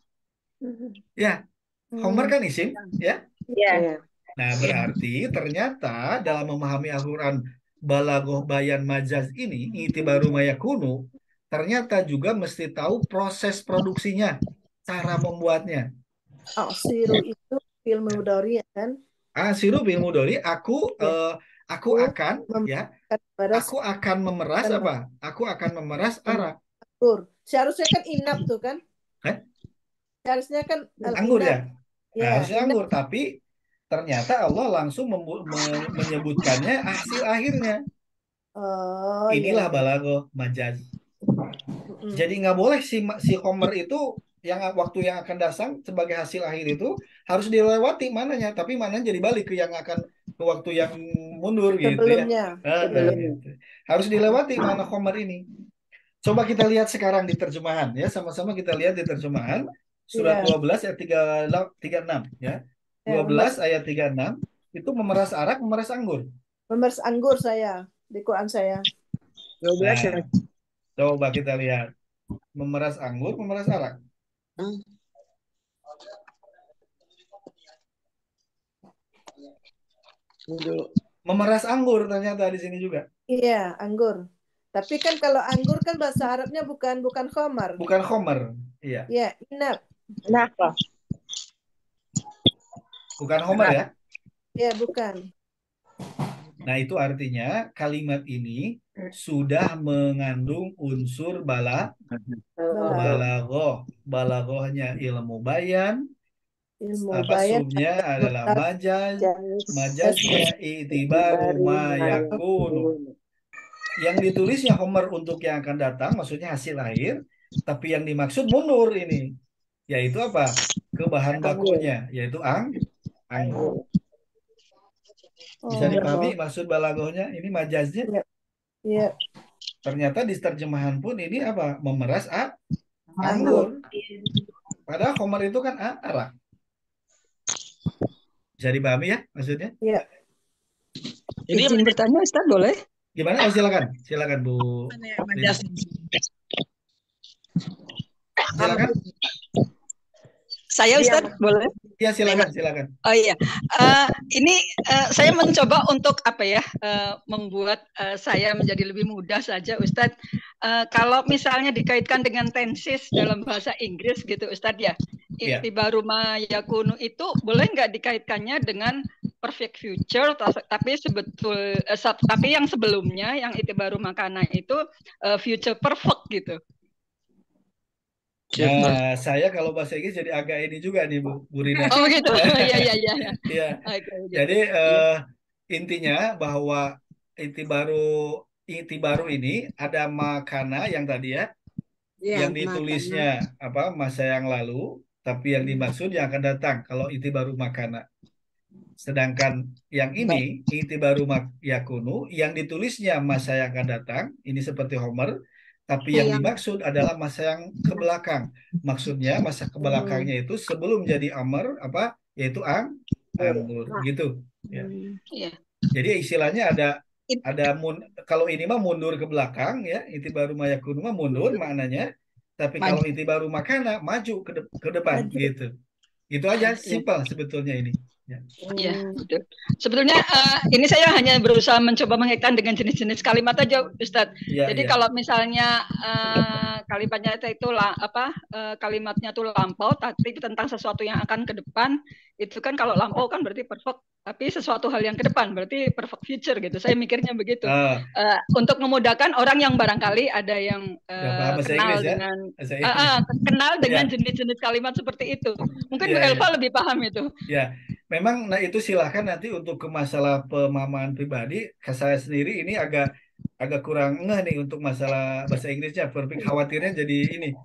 Ya, homer kan isim, ya. Iya. Nah, berarti ternyata dalam memahami Al-Quran balagoh bayan majaz ini, itibaru mayakunu, ternyata juga mesti tahu proses produksinya, cara membuatnya. Siru itu fil mudhari kan? Siru fil mudhari, aku akan memeras apa? Aku akan memeras arak. Seharusnya kan inap tuh kan? Seharusnya kan anggur ya? Harusnya anggur, tapi ternyata Allah langsung menyebutkannya hasil akhirnya. Inilah balago majaz. Jadi nggak boleh si Homer itu yang waktu yang akan datang sebagai hasil akhir itu harus dilewati mananya, tapi mananya jadi balik ke yang akan ke waktu yang mundur gitu ya. Gitu. Harus dilewati mana Homer ini. Coba kita lihat sekarang di terjemahan ya, sama-sama kita lihat di terjemahan surat 12 ayat 36 ya. 12 ayat 36 itu memeras arak, memeras anggur. Memeras anggur saya di Quran saya. 12 coba kita lihat. Memeras anggur, memeras arak. Memeras anggur ternyata di sini juga. Iya, anggur. Tapi kan kalau anggur kan bahasa Arabnya bukan khomer. Bukan khomer, iya. Iya, inap. Kenapa? Bukan homer ya? Iya, bukan. Nah, itu artinya kalimat ini sudah mengandung unsur balagoh. Balagohnya ilmu bayan. Subnya adalah majaz. Majaznya itibaru ma yakunu. Yang ditulisnya Homer untuk yang akan datang, maksudnya hasil akhir, tapi yang dimaksud mundur ini, yaitu apa? Ke bahan bakunya, yaitu anggur. Bisa dipahami maksud balagohnya? Ini majaznya. Iya. Ternyata di terjemahan pun ini apa? Memeras anggur. Padahal Homer itu kan arak. Bisa dipahami ya maksudnya? Iya. Jadi Izin bertanya Ustaz boleh? Gimana? Oh silakan, silakan Bu. majas Silakan. Saya Ustaz boleh? Ya silakan. Oh iya, ini saya mencoba untuk apa ya, membuat saya menjadi lebih mudah saja, Ustadz. Kalau misalnya dikaitkan dengan tenses dalam bahasa Inggris gitu, Ustadz ya, i'tibaru ma yakunu itu boleh nggak dikaitkannya dengan perfect future, tapi yang sebelumnya, yang i'tibaru makana itu future perfect gitu. Nah, saya kalau bahasa Inggris jadi agak ini juga nih Bu Rina. Oh gitu. Iya. Iya. Jadi intinya bahwa itibaru ini ada makana yang tadi ya, yang ditulisnya apa masa yang lalu, tapi yang dimaksud yang akan datang. Kalau itibaru makana. Sedangkan yang ini itibaru yakunu, yang ditulisnya masa yang akan datang, ini seperti Homer. Tapi yang dimaksud adalah masa yang ke belakang. Maksudnya masa ke belakangnya itu sebelum jadi Amr apa yaitu anggur gitu. Ya. Jadi istilahnya kalau ini mah mundur ke belakang ya, itibaru mayakunu mah mundur maknanya. Tapi kalau itibaru makana maju ke depan gitu. Itu aja simpel sebetulnya ini. Iya, betul. Sebetulnya ini saya hanya berusaha mencoba mengaitkan dengan jenis-jenis kalimat aja, Ustadz. Jadi kalau misalnya kalimatnya itu kalimatnya itu lampau, tapi tentang sesuatu yang akan ke depan, itu kan kalau lampau kan berarti perfect, tapi sesuatu hal yang ke depan berarti perfect future gitu. Saya mikirnya begitu. Untuk memudahkan orang yang barangkali ada yang kenal dengan jenis-jenis kalimat seperti itu. Mungkin Bu Elva lebih paham itu. Ya. Memang itu silahkan nanti untuk ke masalah pemahaman pribadi. Saya sendiri ini agak kurang ngeh nih untuk masalah bahasa Inggrisnya. Khawatirnya jadi ini.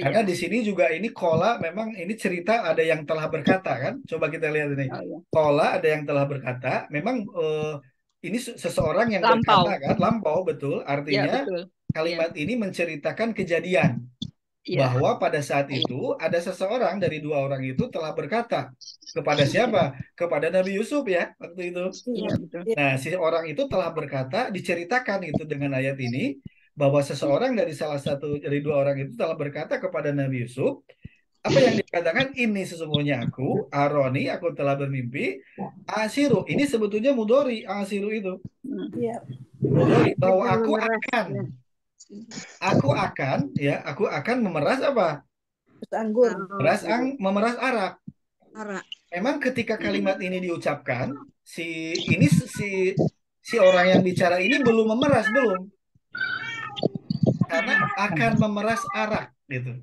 Karena di sini juga ini kola memang ini cerita ada yang telah berkata kan. Coba kita lihat ini. Kola ada yang telah berkata. Memang ini seseorang yang berkata kan. Lampau betul. Artinya kalimat ini menceritakan kejadian. Bahwa pada saat itu ada seseorang dari dua orang itu telah berkata kepada siapa? Kepada Nabi Yusuf ya waktu itu. Nah si orang itu telah berkata, diceritakan itu dengan ayat ini bahwa seseorang dari salah satu dari dua orang itu telah berkata kepada Nabi Yusuf, apa yang dikatakan ini sesungguhnya aku Aroni, aku telah bermimpi asiru. Ini sebetulnya mudori asiru itu. Mudori bahwa aku akan memeras apa? Anggur. Memeras arak. Memang ketika kalimat ini diucapkan, si orang yang bicara ini belum memeras karena akan memeras arak gitu.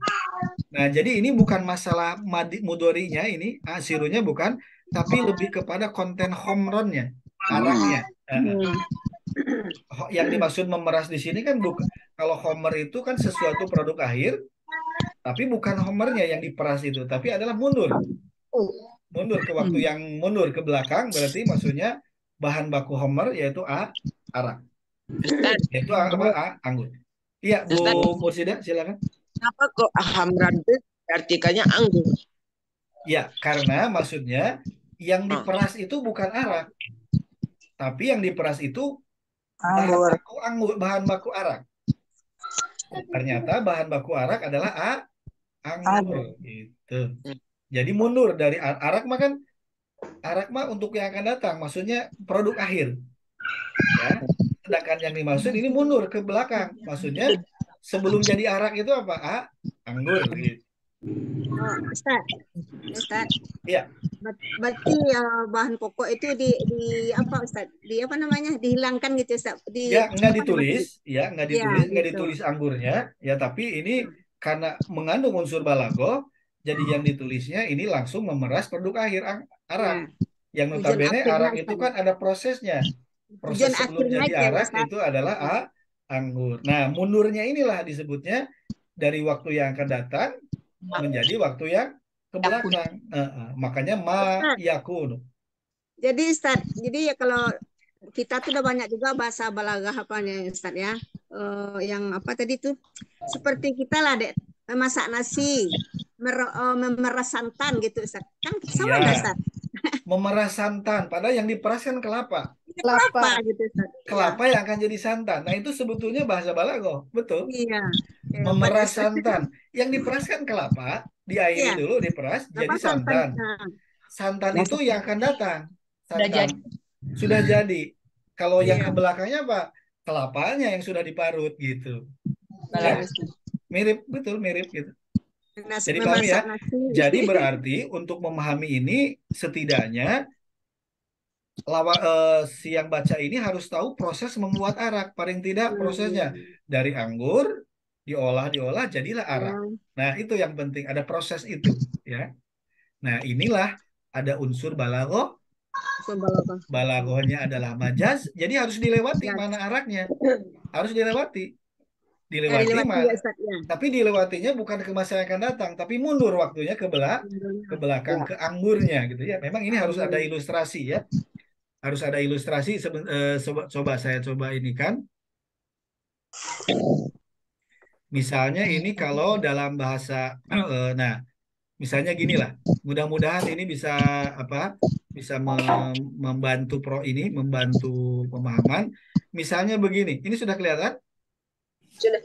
Nah, jadi ini bukan masalah mudorinya ini, asirunya bukan, tapi lebih kepada konten homronnya, araknya. Yang dimaksud memeras di sini kan bukan, kalau homer itu kan sesuatu produk akhir, tapi bukan homernya yang diperas itu, tapi adalah mundur ke waktu yang mundur ke belakang, berarti maksudnya bahan baku homer yaitu arak, yaitu anggur. Iya Bu Mursida silakan. Kenapa kok hamran itu artikannya anggur? Ya karena maksudnya yang diperas itu bukan arak, tapi yang diperas itu bahan baku arak. Ternyata bahan baku arak adalah anggur gitu. Jadi mundur dari arak mah untuk yang akan datang, maksudnya produk akhir. Ya. Sedangkan yang dimaksud ini mundur ke belakang, maksudnya sebelum jadi arak itu apa? Anggur gitu. Ustaz. Iya. Berarti bahan pokok itu di apa Ustaz? Di apa namanya? Dihilangkan gitu Ustaz. Nggak ditulis, nggak ditulis anggurnya, ya tapi ini karena mengandung unsur balago, jadi yang ditulisnya ini langsung memeras produk akhir arak. Yang notabene arak itu kan ada prosesnya. Proses Tujuan sebelum akhirnya jadi itu ya arak Ustaz. itu adalah anggur. Nah, mundurnya inilah disebutnya dari waktu yang akan datang menjadi waktu yang ke belakang. Makanya ma Ustaz, yakun. jadi Ustaz, jadi ya kalau kita tuh udah banyak juga bahasa balaghah apa nih Ustaz ya. Yang apa tadi tuh seperti kita lah dek masak nasi, memeras santan gitu Ustaz. Kan sama nggak Ya, Ustaz? memeras santan. Padahal yang diperas kan kelapa. Kelapa gitu Ustaz. Ya. Kelapa yang akan jadi santan. Nah, itu sebetulnya bahasa balaghah. Betul. Iya. Hebat Memeras Ustaz. santan. Yang diperas kan kelapa, diairi Iya. dulu, diperas, Kelapa jadi santan. santan. Nah, Santan itu yang akan datang. Sudah Santan jadi. sudah jadi. Kalau yang iya. ke belakangnya apa? Kelapanya yang sudah diparut gitu. Iya, Ya, Ustaz. mirip, betul mirip gitu. Nasi, Jadi paham ya? memasak nasi. Jadi berarti untuk memahami ini setidaknya si yang baca ini harus tahu proses membuat arak. Paling tidak prosesnya dari anggur diolah jadilah arak. Nah, itu yang penting, ada proses itu ya. Nah, inilah ada unsur balaghah. Balaghahnya adalah majaz, jadi harus dilewati mana araknya. Harus dilewati. Dilewati ya, Ustaz, ya. Tapi dilewatinya bukan ke masa yang akan datang, tapi mundur waktunya ke belakang ke anggurnya gitu ya. Memang ini harus ada ilustrasi ya. Harus ada ilustrasi. Coba saya coba ini kan. Misalnya ini kalau dalam bahasa nah, misalnya gini lah. Mudah-mudahan ini bisa bisa membantu membantu pemahaman. Misalnya begini. Ini sudah kelihatan? Sudah.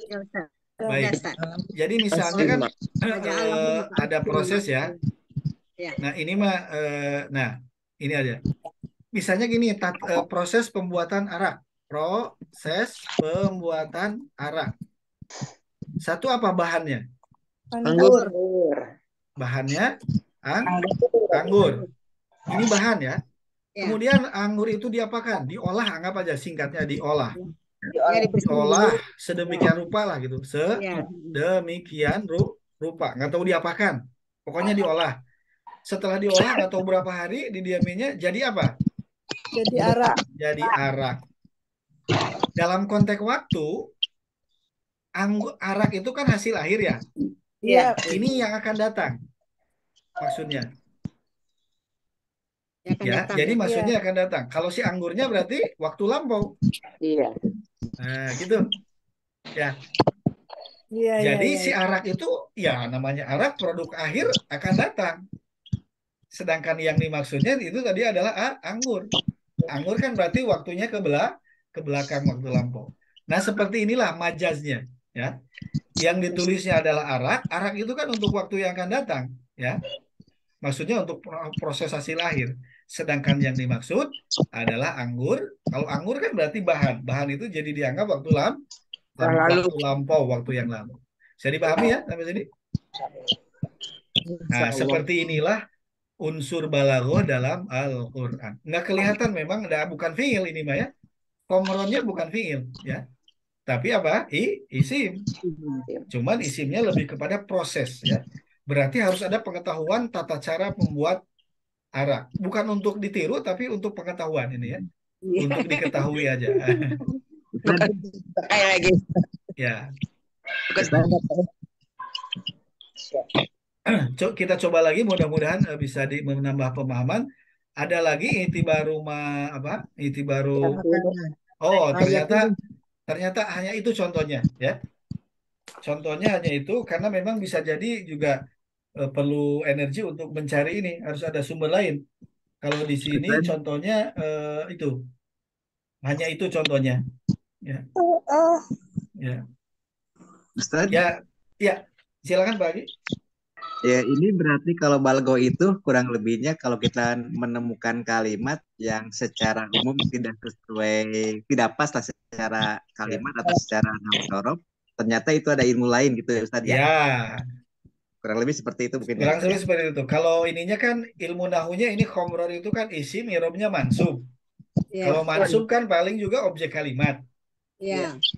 Baik. Jadi misalnya kan ada proses ya. Nah, ini mah nah, ini aja. Misalnya gini, proses pembuatan arak. Proses pembuatan arak. Satu apa bahannya? Anggur. Bahannya anggur. Ini bahan ya. Kemudian anggur itu diapakan? Diolah, anggap aja singkatnya diolah. Diolah sedemikian rupa lah gitu. Sedemikian rupa. Nggak tahu diapakan. Pokoknya diolah. Setelah diolah nggak tahu berapa hari didiaminya jadi apa? Jadi arak. Jadi arak. Dalam konteks waktu, arak itu kan hasil akhir ya. Iya. Ini yang akan datang. Maksudnya. Ya, jadi maksudnya akan datang. Kalau si anggurnya berarti waktu lampau. Iya. Nah, gitu. Ya. Jadi si arak itu ya namanya arak, produk akhir akan datang. Sedangkan yang dimaksudnya itu tadi adalah anggur. Anggur kan berarti waktunya ke belakang waktu lampau. Nah, seperti inilah majaznya, ya. Yang ditulisnya adalah arak. Arak itu kan untuk waktu yang akan datang, ya. Maksudnya untuk proses hasil akhir. Sedangkan yang dimaksud adalah anggur. Kalau anggur kan berarti bahan. Bahan itu jadi dianggap waktu lampau, waktu yang lalu. Bisa dipahami ya sampai sini? Nah, seperti inilah unsur balaghah dalam Al-Quran. Nggak kelihatan memang, bukan fiil ini mah ya. Komronnya bukan fiil ya. Tapi apa? Isim. Cuman isimnya lebih kepada proses ya. Berarti harus ada pengetahuan tata cara membuat arak. Bukan untuk ditiru, tapi untuk pengetahuan ini ya. Untuk diketahui aja. Bukan kayak lagi. Ya. Kita coba lagi, mudah-mudahan bisa menambah pemahaman. Ada lagi itibaru itibaru. Oh, ternyata hanya itu contohnya ya. Contohnya hanya itu karena memang bisa jadi juga perlu energi untuk mencari ini, harus ada sumber lain. Kalau di sini contohnya itu hanya itu contohnya. Ya. Ya. Ustaz? Ya, silakan Pak Agi. Ya, ini berarti kalau balaghah itu kurang lebihnya kalau kita menemukan kalimat yang secara umum tidak pas lah secara kalimat atau secara nahwu, ternyata itu ada ilmu lain gitu ya Ustaz ya. Ya. Kurang lebih seperti itu mungkin. Kurang lebih seperti itu. Kalau ininya kan ilmu nahunya ini khomron itu kan isim, irobnya mansub. Kalau mansub kan paling juga objek kalimat.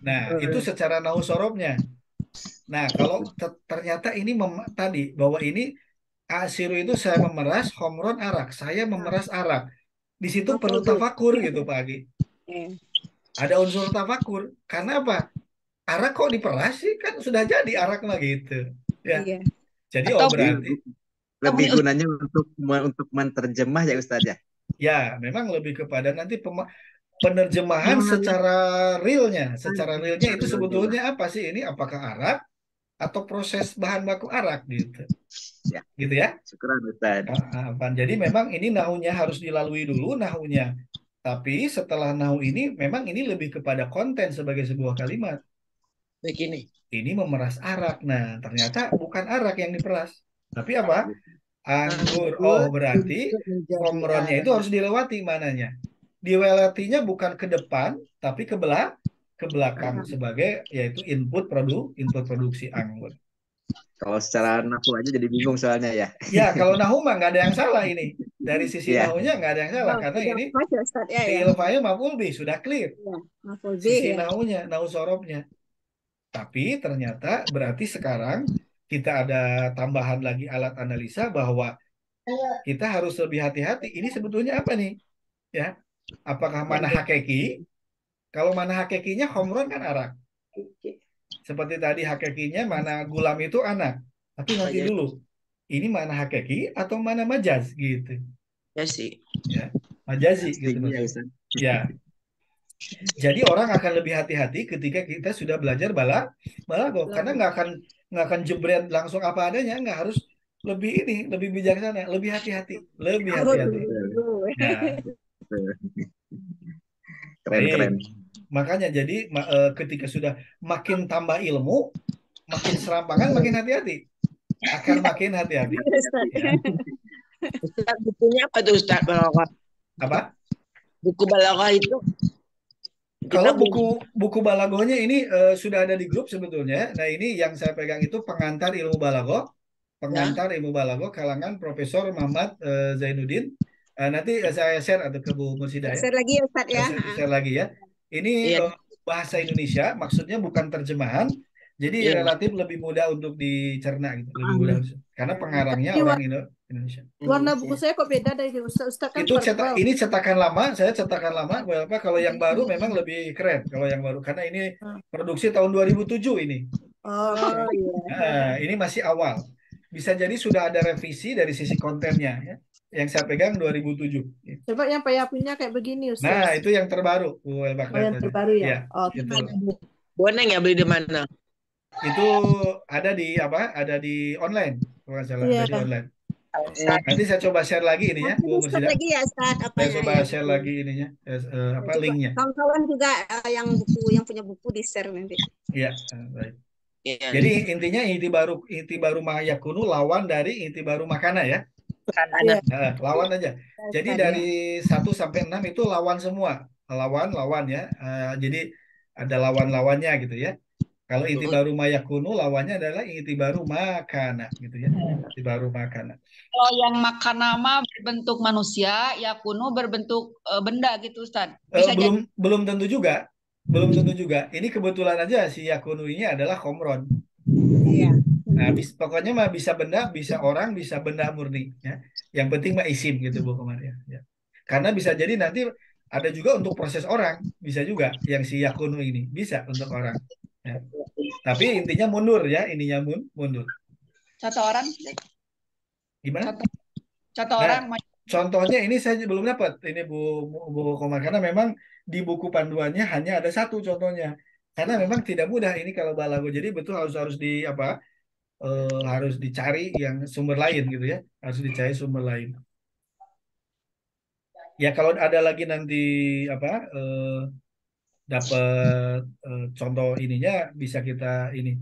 Nah, itu secara nahu sorobnya. Nah, kalau ternyata ini tadi bahwa ini asiru itu saya memeras, khomron arak. Saya memeras arak. Di situ perlu tafakur gitu Pak Agi. Ada unsur tafakur. Karena apa? Arak kok diperas sih? Kan sudah jadi arak mah gitu. Ya. Iya. Jadi Atau berarti Lebih gunanya untuk menerjemah ya Ustaz ya. ya memang lebih kepada nanti penerjemahan secara realnya. Secara realnya itu sebetulnya apa sih ini? Apakah arak atau proses bahan baku arak gitu. Ya. Gitu ya. Syukuran Ustaz. Jadi memang ini nahunya harus dilalui dulu nahunya. Tapi setelah nahu ini memang ini lebih kepada konten sebagai sebuah kalimat. Begini. Ini memeras arak. Nah, ternyata bukan arak yang diperas. Tapi apa? Anggur. Oh, berarti komronnya itu harus dilewati mananya. Dilewatinya bukan ke depan, tapi ke belakang sebagai yaitu input produksi anggur. Kalau secara nahu aja jadi bingung soalnya ya. Ya, kalau nahu mah nggak ada yang salah ini. Dari sisi nahunya nggak ada yang salah karena ini fi'il fa'il maf'ul bih sudah clear. Sisi nahunya, nahu sorobnya. Tapi ternyata berarti sekarang kita ada tambahan lagi alat analisa bahwa kita harus lebih hati-hati. Ini sebetulnya apa nih? Ya, apakah mana hakiki? Kalau mana hakikinya khomron kan arak. Seperti tadi hakikinya mana gulam itu anak. Tapi nanti dulu, ini mana hakiki atau mana majaz gitu? Ya sih. Ya, majazi gitu. Ya. Jadi orang akan lebih hati-hati ketika kita sudah belajar balaghah karena nggak akan jebret langsung apa adanya, nggak harus lebih bijaksana, lebih hati-hati. Ya. Keren. Makanya jadi ketika sudah makin tambah ilmu, makin serampangan, makin hati-hati. Akan makin hati-hati. Ya. Ustaz, bukunya apa tuh Ustaz balaghah? Apa? Buku balaghah itu? Kalau buku balaghahnya ini sudah ada di grup sebetulnya. Nah, ini yang saya pegang itu pengantar ilmu balaghah, ilmu balaghah kalangan Profesor Muhammad Zainuddin. Nanti saya share atau ke Bu Mursidah ya. Share lagi ya Ustaz ya. Share lagi ya. Ini bahasa Indonesia, maksudnya bukan terjemahan. Jadi relatif lebih mudah untuk dicerna gitu, lebih mudah karena pengarangnya orang Indonesia. Warna buku saya kok beda dari Ustaz kan Itu ini cetakan lama, saya cetakan lama. Kalau yang baru memang lebih keren kalau yang baru karena ini produksi tahun 2007 ini. Ini masih awal. Bisa jadi sudah ada revisi dari sisi kontennya ya. Yang saya pegang 2007. Coba yang Paya punya kayak begini Ustaz. Nah, itu yang terbaru. Yang terbaru ya. Boleh nggak beli di mana? Itu ada di Ada di online. Kalau nggak salah ada di online. Nanti saya coba share lagi ini ya, Bu Mursidah. Lagi ya, Ustaz, saya coba share lagi ininya, linknya. Kawan-kawan juga yang punya buku di share nanti. Iya, baik. Jadi intinya inti baru mayakunu lawan dari inti baru makana ya. Lawan aja. Jadi dari 1 sampai 6 itu lawan semua. Lawan ya. Jadi ada lawan-lawannya gitu ya. Kalau inti baru mayakunu lawannya adalah inti baru makana gitu ya. Inti baru makana. Kalau yang makana mah berbentuk manusia, yakunu berbentuk benda gitu Ustaz. Belum tentu juga. Belum tentu juga. Ini kebetulan aja si yakunu ini adalah khomron. Iya. Nah, pokoknya mah bisa benda, bisa orang, bisa benda murni ya. Yang penting mah isim gitu Bu kemarin ya. Karena bisa jadi nanti ada juga untuk proses orang, bisa juga yang si yakunu ini bisa untuk orang. Ya. Tapi intinya mundur ya, ininya mundur. Contoh orang? Gimana? Contoh orang. Contohnya ini saya belum dapat ini Bu Komar karena memang di buku panduannya hanya ada 1 contohnya. Karena memang tidak mudah ini kalau balaghah. Jadi betul harus harus dicari yang sumber lain gitu ya. Harus dicari sumber lain. Ya kalau ada lagi nanti dapat contoh ininya bisa kita ini.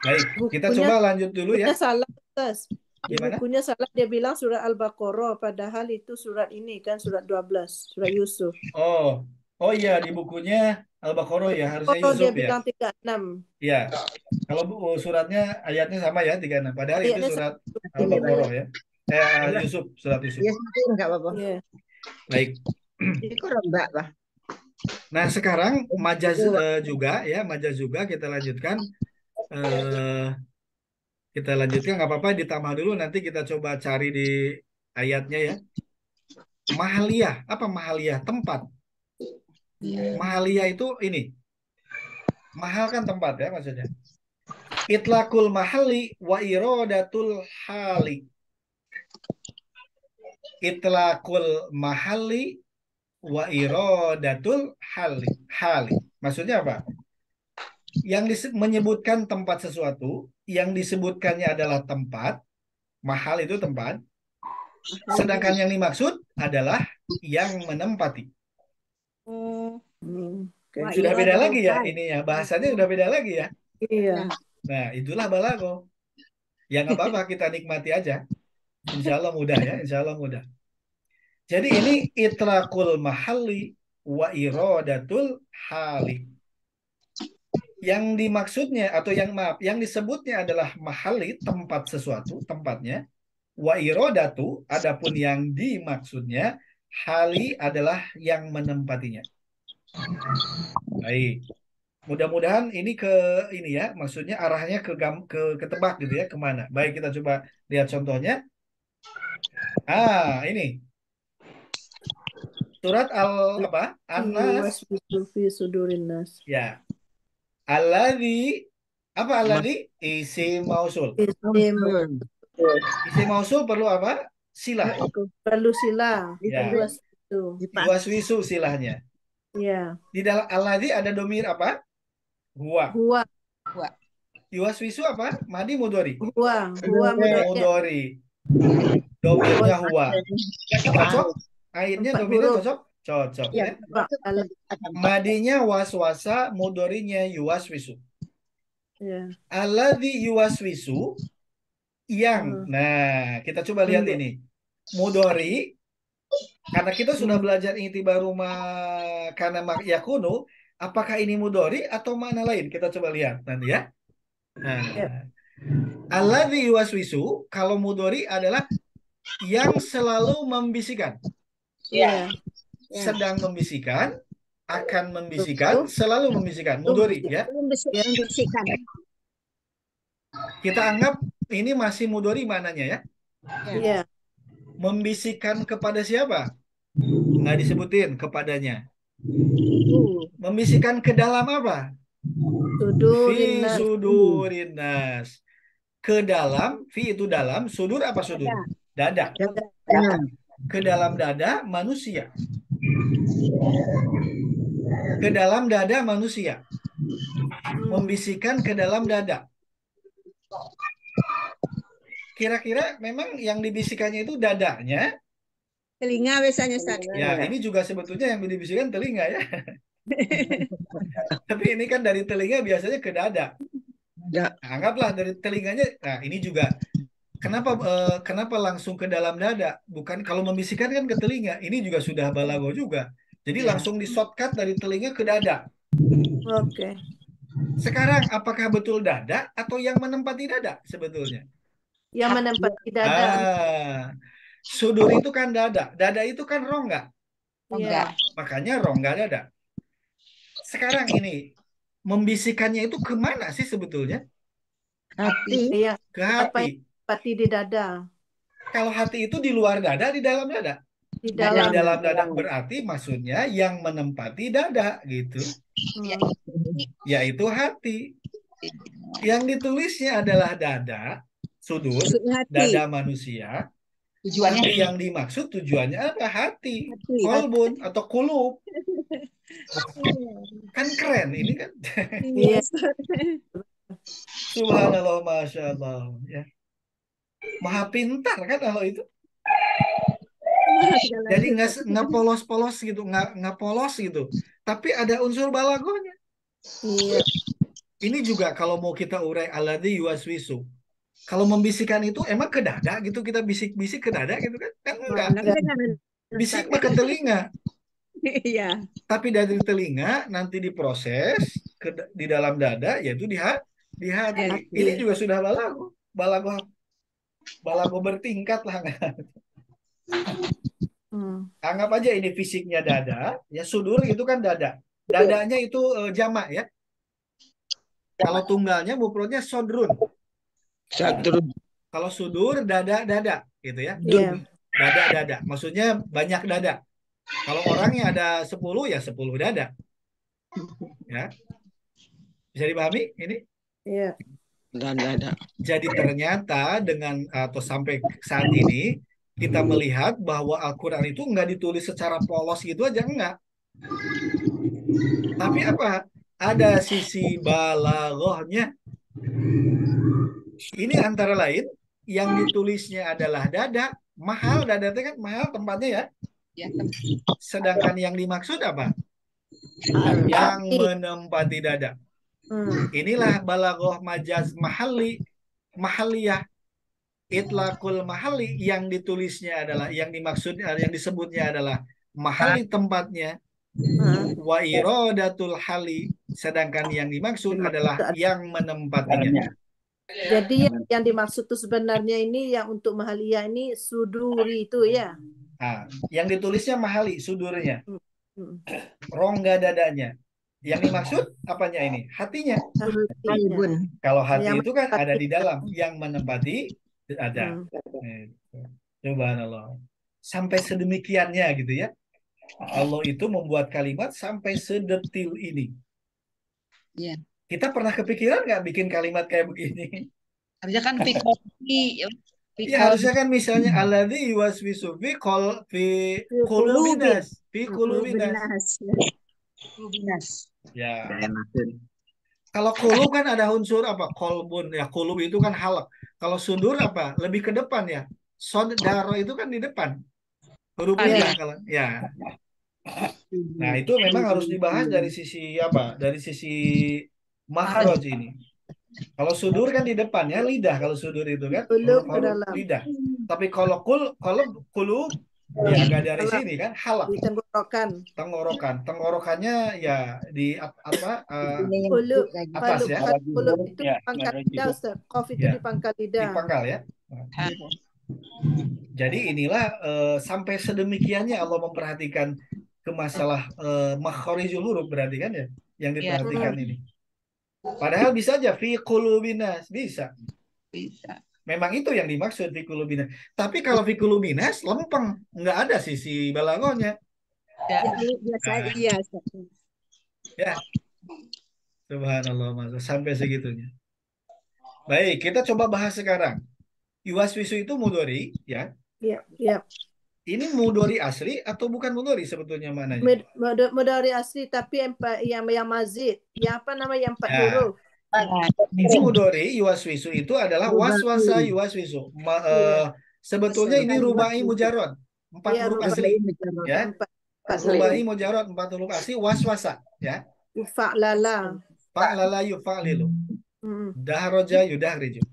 Baik, kita coba lanjut dulu ya. Salah, Ustaz. Di Gimana? bukunya salah dia bilang surat Al-Baqarah padahal itu surat ini kan surat 12, surat Yusuf. Oh iya di bukunya Al-Baqarah ya harusnya Yusuf dia ya. bilang 36. Iya. Kalau suratnya ayatnya sama ya 36. Padahal itu surat Al-Baqarah ya. Yusuf, surat Yusuf. Iya, enggak apa-apa. Baik. Ini kurang enggak lah. Nah, sekarang majaz juga kita lanjutkan. Kita lanjutkan nggak apa-apa ditambah dulu nanti kita coba cari di ayatnya ya. Mahaliyah, apa mahaliyah? Tempat. Mahaliyah itu ini. Mahal kan tempat ya maksudnya. Itlaqul mahali wa iradatul hali. Itlaqul mahali wa iradatul hali. Maksudnya apa? Yang menyebutkan tempat sesuatu, yang disebutkannya adalah tempat, mahal itu tempat, sedangkan yang dimaksud adalah yang menempati. Sudah beda lagi ya ininya, bahasanya sudah beda lagi ya. Iya. Nah, itulah balago. Ya nggak apa-apa, kita nikmati aja. Insya Allah mudah ya, insya Allah mudah. Jadi ini itlaqul mahalli wa iradatul hali. Yang dimaksudnya atau yang disebutnya adalah mahali, tempat sesuatu, tempatnya. Wa irodatu, adapun yang dimaksudnya hali adalah yang menempatinya. Baik. Mudah-mudahan ini ya, maksudnya arahnya ketebak gitu ya, kemana. Baik, kita coba lihat contohnya. Ini. Surat An-Nas. Ya. Alladzi apa alladzi? Isim mausul. Isim mausul perlu apa? Silah. Perlu silah. Ya. Yuwaswisu silahnya. Ya. Di dalam alladzi ada domir apa? Huwa. Yuwaswisu apa? Madi mudhari. Huwa mudhari. Domirnya huwa. Cocok? Akhirnya domirnya cocok ya. Madinya waswasa, mudharinya yuwaswisu. Alladzi yuwaswisu yang. Nah, kita coba lihat ini. Mudhari, karena kita sudah belajar intibaru kana yakunu, apakah ini mudhari atau makna lain? Kita coba lihat nanti ya. Nah, alladzi yuwaswisu, kalau mudhari adalah yang selalu membisikkan. Sedang membisikkan, akan membisikkan, selalu membisikkan. Mudhari ya. Membisikkan. Kita anggap ini masih mudhari mananya ya. Iya. Membisikkan kepada siapa? Nggak disebutin kepadanya. Membisikkan ke dalam apa? Fi sudurinas. Ke dalam, fi itu dalam, sudur apa sudur? Dada. Ke dalam dada manusia. Ke dalam dada manusia. Membisikkan ke dalam dada. Kira-kira memang yang dibisikannya itu dadanya. Telinga biasanya, Ustaz. Ya, ini juga sebetulnya yang dibisikkan telinga ya. Tapi ini kan dari telinga biasanya ke dada. Nah, anggaplah dari telinganya. Nah, ini juga kenapa langsung ke dalam dada? Bukan, kalau membisikkan kan ke telinga. Ini juga sudah balago juga. Jadi langsung di shortcut dari telinga ke dada. Oke. Sekarang apakah betul dada atau yang menempati dada sebetulnya? Yang menempati dada. Sudur itu kan dada. Dada itu kan rongga. Iya. Makanya rongga dada. Sekarang ini membisikkannya itu kemana sih sebetulnya? Hati. Ke hati. Apa yang menempati di dada? Kalau hati itu di luar dada, di dalam dada. Di dalam dada berarti maksudnya yang menempati dada gitu. Yaitu hati. Yang ditulisnya adalah dada, sudur, dada manusia. Tujuannya tapi yang dimaksud tujuannya apa? Hati. Kolbun atau kulub. Kan keren ini kan. Subhanallah, Masya Allah ya. Maha pintar kan kalau itu. Jadi nggak polos-polos gitu, nggak polos gitu. Tapi ada unsur balagonya. Ini juga kalau mau kita urai alladzi yuwaswisu. Kalau membisikkan itu emang ke dada gitu, kita bisik-bisik ke dada gitu kan? Kan enggak. Bisik mah ke telinga. Iya. Tapi dari telinga nanti diproses di dalam dada, yaitu di hati. Ini juga sudah balago bertingkat lah. Anggap aja ini fisiknya dada, ya sudur itu kan dada. Dadanya itu jamak ya. Kalau tunggalnya mufradnya sodrun. Kalau sudur dada gitu ya. Dada. Maksudnya banyak dada. Kalau orangnya ada 10 ya 10 dada. Ya. Bisa dipahami ini? Iya. Ada. Jadi ternyata dengan atau sampai saat ini kita melihat bahwa Al-Quran itu nggak ditulis secara polos gitu aja, enggak. Tapi apa? Ada sisi balaghahnya. Ini antara lain yang ditulisnya adalah dada, mahal, dada itu kan mahal tempatnya ya. Ya, Sedangkan yang dimaksud apa? Yang menempati dada. Inilah balaghah majaz mahaliyah. Itlaqul mahali yang ditulisnya adalah yang dimaksud yang disebutnya adalah mahali tempatnya. Wa iradatul hali, sedangkan yang dimaksud adalah yang menempatinya. Jadi yang dimaksud itu sebenarnya ini yang untuk mahaliyah ini suduri itu ya. Nah, yang ditulisnya mahali sudurnya, rongga dadanya. Yang dimaksud apanya ini? Hatinya. Kalau hati itu kan ada di dalam, yang menempati ada. Subhanallah. Sampai sedemikiannya gitu ya. Allah itu membuat kalimat sampai sedetil ini. Iya. Kita pernah kepikiran nggak bikin kalimat kayak begini? Harusnya kan fikri. Ya harusnya kan misalnya alladzi yuwaswisu fi qulubinas. Ya. Kalau kulub kan ada unsur apa? Kolbun ya, kulub itu kan halak. Kalau sundur apa? Lebih ke depan ya. Sodaro itu kan di depan. Huruf kalau ya. Nah, itu memang harus dibahas dari sisi apa? Dari sisi makhraj ini. Kalau sudur kan di depannya lidah, kalau sudur itu kan lidah. Tapi kalau kulub ya agak dari sini kan halak. Tenggorokannya ya di apa atas ya. Kulub itu pangkal lidah, Ustaz. Qaf itu di pangkal lidah. Di pangkal ya. Jadi inilah sampai sedemikiannya Allah memperhatikan ke masalah makharijul huruf, berarti kan ya yang diperhatikan ini. Padahal bisa aja fi qulubinas, bisa. Memang itu yang dimaksud fi qulubinas. Tapi kalau fi qulubinas lempeng, nggak ada sisi balaghahnya. Ya. Subhanallah, sampai segitunya. Baik, kita coba bahas sekarang. Yuwaswisu itu mudhari, ya. Iya. Ini mudhari asli atau bukan mudhari sebetulnya mananya? Mudhari asli, tapi yang mazid, yang apa nama yang 4 huruf. Ini mudhari yuwaswisu itu adalah waswasa yuwaswisu. Sebetulnya ini rubai mujarrad, 4 huruf asli, ya. Rubai mujarrad 4 huruf asli, waswasa, ya. Fa'lala yufa'lilu. Dahroja yudahriju.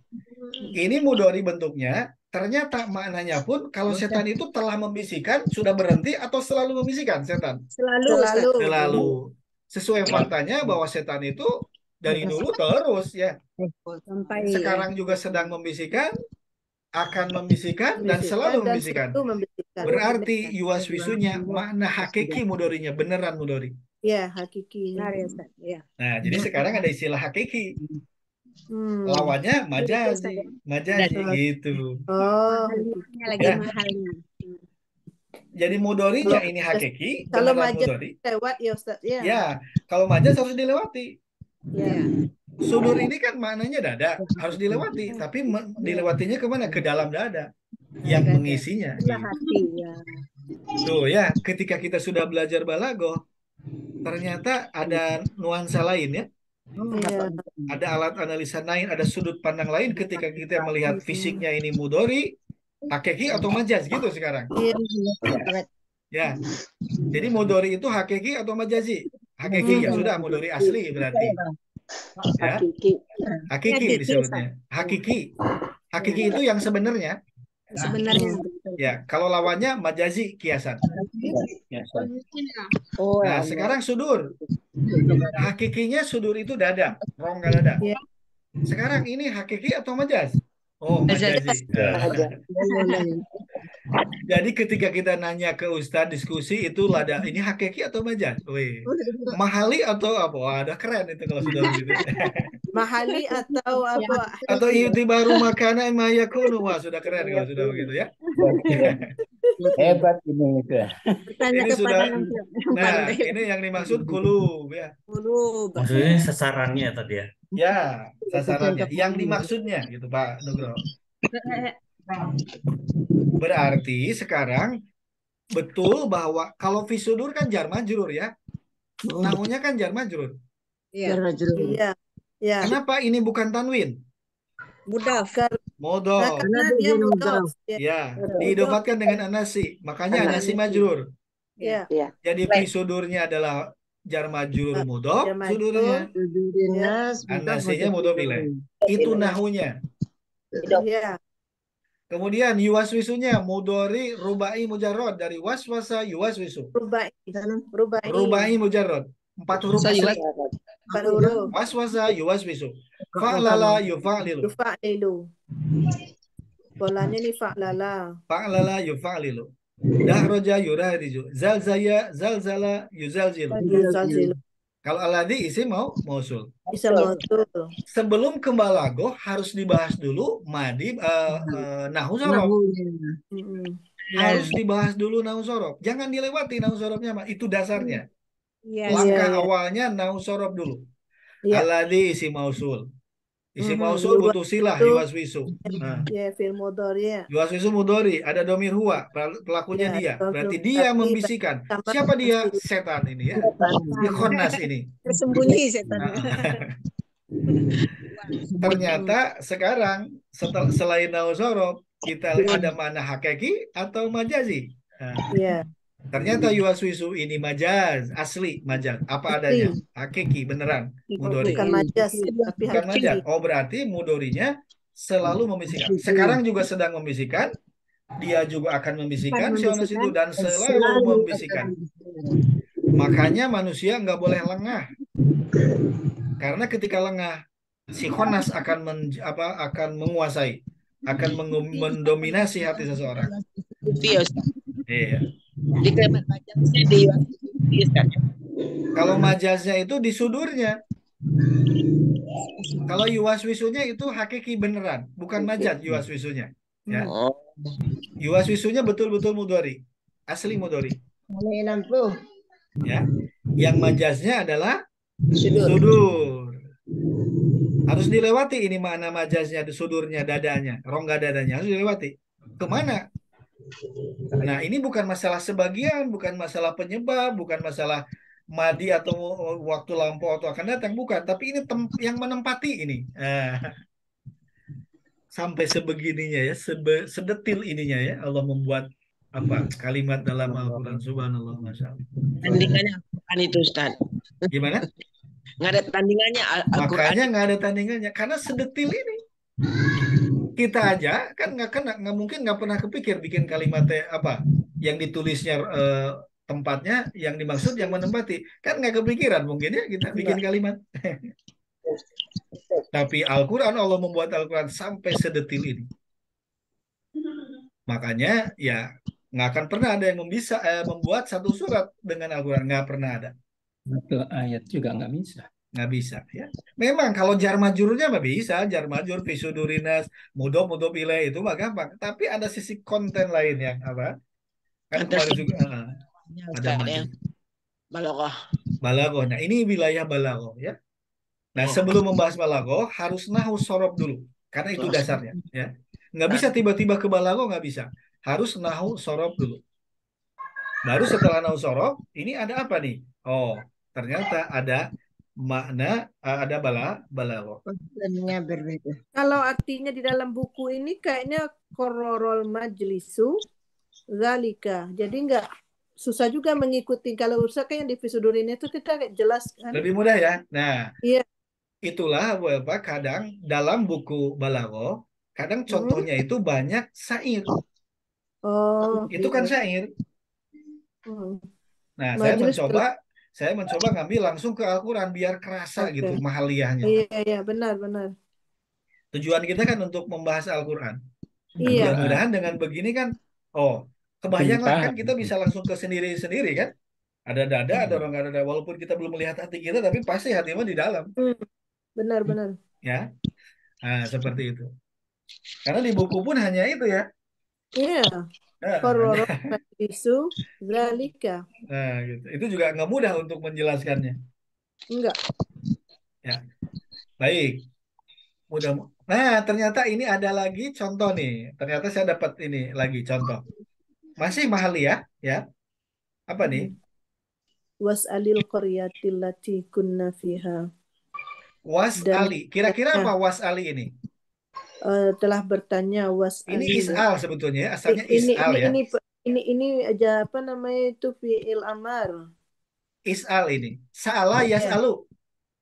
Ini mudhari bentuknya. Ternyata maknanya pun kalau setan itu telah membisikkan, sudah berhenti atau selalu membisikkan setan? Selalu. Sesuai faktanya bahwa setan itu dari dulu terus ya. Sekarang juga sedang membisikkan, akan membisikkan dan selalu membisikkan. Berarti yuwaswisunya makna hakiki mudharinya, beneran mudhari. Ya, hakiki. Nah, jadi sekarang ada istilah hakiki. Lawannya majazi gitu. Lagi mahalnya. Jadi mudharinya ini hakiki. Kalau majaz lewat ya Ustaz ya. Ya, kalau majaz harus dilewati. Ya. Sudur ini kan maknanya dada, harus dilewati. Tapi dilewatinya kemana? Ke dalam dada yang mengisinya. Tuh ya, ketika kita sudah belajar balaghah, ternyata ada nuansa lain ya. Ada alat analisa lain, ada sudut pandang lain ketika kita melihat fisiknya ini mudhari, hakiki atau majaz gitu sekarang. Ya. Jadi mudhari itu hakiki atau majazi? Hakiki ya sudah mudhari asli berarti. Ya. Hakiki disebutnya. Hakiki itu yang sebenarnya. Ya, kalau lawannya majazi kiasan. Nah, sekarang sudur. Hakikinya sudur itu dada, rongga dada. Sekarang ini hakiki atau majaz? Oh, majazi. Jadi ketika kita nanya ke Ustadz diskusi itu ada ini hakiki atau majaz? Wih. Mahali atau apa? Wah, ada keren itu kalau sudah begitu. Mahali atau apa? Atau itibaru makanan mayakunu. Wah, sudah keren kalau sudah begitu ya. Hebat ini itu. Bertanya Ini kepada sudah. yang Nah, pandai. ini yang dimaksud kulub ya. Kulub. Maksudnya sasarannya tadi ya. Ya, sasarannya. Yang dimaksudnya gitu Pak Nugroho. Berarti sekarang betul bahwa kalau fi sudur kan jar majrur ya. Nahunya kan jar majrur. Iya. Iya. Ya. Kenapa ini bukan tanwin? Mudaf. Modal. Nah, karena dia mudaf. Ya. Ya, diidofatkan dengan anasi. Makanya anasi majrur. Ya. Ya. Jadi fi sudurnya adalah jar majrur mudhof Jar majrur. sudurnya. Ya. Anasinya mudhof ilaih. Itu nahunya. Ya. Kemudian yuwaswisunya mudhari rubai mujarrad dari waswasa yuwaswisu. Rubai. Rubai mujarrad. 4 huruf asli. 4 huruf. Waswasa yuwaswisu. Fa'lala yufa'lilu. Yufa'ilu. Polanya nih fa'lala. Fa'lala yufa'lilu. Dahroja yurahidiju. Zalzala yuzalzilu. Yuzalzilu. Kalau alladhi isi mau mausul. Bisa mausul. Sebelum ke balagoh harus dibahas dulu madi nahu sorof. Harus dibahas dulu nahu sorof. Jangan dilewati nahu sorofnya, Mak. Itu dasarnya. Langkah awalnya nahu sorof dulu. Alladhi isi mausul. Isi mausul butuh silah yuwaswisu. Ya, fil mudhari. Yuwaswisu mudhari, ada domir huwa, pelakunya dia. Berarti dia membisikkan. Siapa dia? Setan ini ya. Ikhonnas ini. Tersembunyi setan. Ternyata sekarang selain nausorof kita ada mana hakiki atau majazi. Iya. Ternyata yuwaswisu ini majaz, asli majaz, apa adanya, hakiki beneran, mudori. Bukan majaz, tapi bukan majaz. Oh berarti mudorinya selalu membisikkan. Sekarang juga sedang membisikkan, dia juga akan membisikkan sionas itu dan selalu membisikkan. Makanya manusia nggak boleh lengah, karena ketika lengah, si khonas akan akan menguasai, akan mendominasi hati seseorang. Iya. Di kalimat majaznya di kalau majaznya itu di sudurnya. Kalau yuwaswisunya itu hakiki beneran, bukan majaz yuwaswisunya. Ya. Yuwaswisunya betul-betul mudhari, asli mudhari. Ya. Yang majaznya adalah sudur. Harus dilewati ini makna majaznya, di sudurnya, dadanya, rongga dadanya harus dilewati. Kemana? Nah, ini bukan masalah sebagian, bukan masalah penyebab, bukan masalah madi atau waktu lampau atau akan datang, bukan. Tapi ini yang menempati ini. Sampai sebegininya ya, sedetil ininya ya, Allah membuat kalimat dalam Al-Quran. Subhanallah, Masya Allah. Tandingannya Al-Quran itu, Ustaz. Gimana? Nggak ada tandingannya Al-Quran. Makanya nggak ada tandingannya, karena sedetil ini. Kita aja kan nggak mungkin nggak pernah kepikir bikin kalimatnya apa yang ditulisnya tempatnya yang dimaksud yang menempati kan nggak kepikiran mungkin ya kita bikin kalimat. Tapi Al-Quran, Allah membuat Al-Quran sampai sedetil ini. Makanya ya nggak akan pernah ada yang membuat satu surat dengan Al-Quran, nggak pernah ada. Satu ayat juga nggak bisa. Nggak bisa ya. Memang kalau jar majurnya mah bisa, jar majur fisudurinas mudhof ilaih itu mah gampang. Tapi ada sisi konten lain yang apa? Kan kemarin juga ada majur. Balaghah. Nah, ini wilayah balaghah ya. Nah, sebelum membahas balaghah harus nahu sorof dulu. Karena itu dasarnya ya. Nggak bisa tiba-tiba ke balaghah, nggak bisa. Harus nahu sorof dulu. Baru setelah nahu sorof, ini ada apa nih? Oh, ternyata ada makna ada balaghah. Berbeda. Kalau artinya di dalam buku ini kayaknya kororol majlisu zalika. Jadi nggak susah juga mengikuti. Kalau usah kayak yang di Fisudurin itu kita kayak jelas kan. Lebih mudah ya. Nah, iya. Itulah apa kadang dalam buku balaghah kadang contohnya itu banyak syair. Oh, itu kan syair. Nah, saya mencoba ngambil langsung ke Al-Quran biar kerasa gitu mahaliyahnya. Iya, benar. Tujuan kita kan untuk membahas Al-Quran. Iya. Mudah-mudahan dengan begini kan, kebayanglah kan kita bisa langsung ke sendiri-sendiri kan. Ada dada, ada orang nggak ada dada. Walaupun kita belum melihat hati kita, tapi pasti hatimu di dalam. Benar. Ya, nah seperti itu. Karena di buku pun hanya itu ya. Iya. Nah, Qarrara majlisu dzalika. nah, gitu. Itu juga nggak mudah untuk menjelaskannya. Enggak. Ya, baik. Mudah. Nah, ternyata ini ada lagi contoh nih. Ternyata saya dapat ini lagi contoh. Masih Mahaliyah, ya. Apa nih? Was'alil qaryatil lati kunna fiha. Was Dan Ali. Kira-kira apa was Ali ini? telah bertanya Ini was'alil. is'al sebetulnya ya. Asalnya Ini is'al ya. ini aja apa namanya itu fi'il amar. Is'al ini. Sa'ala Iya. yas'alu.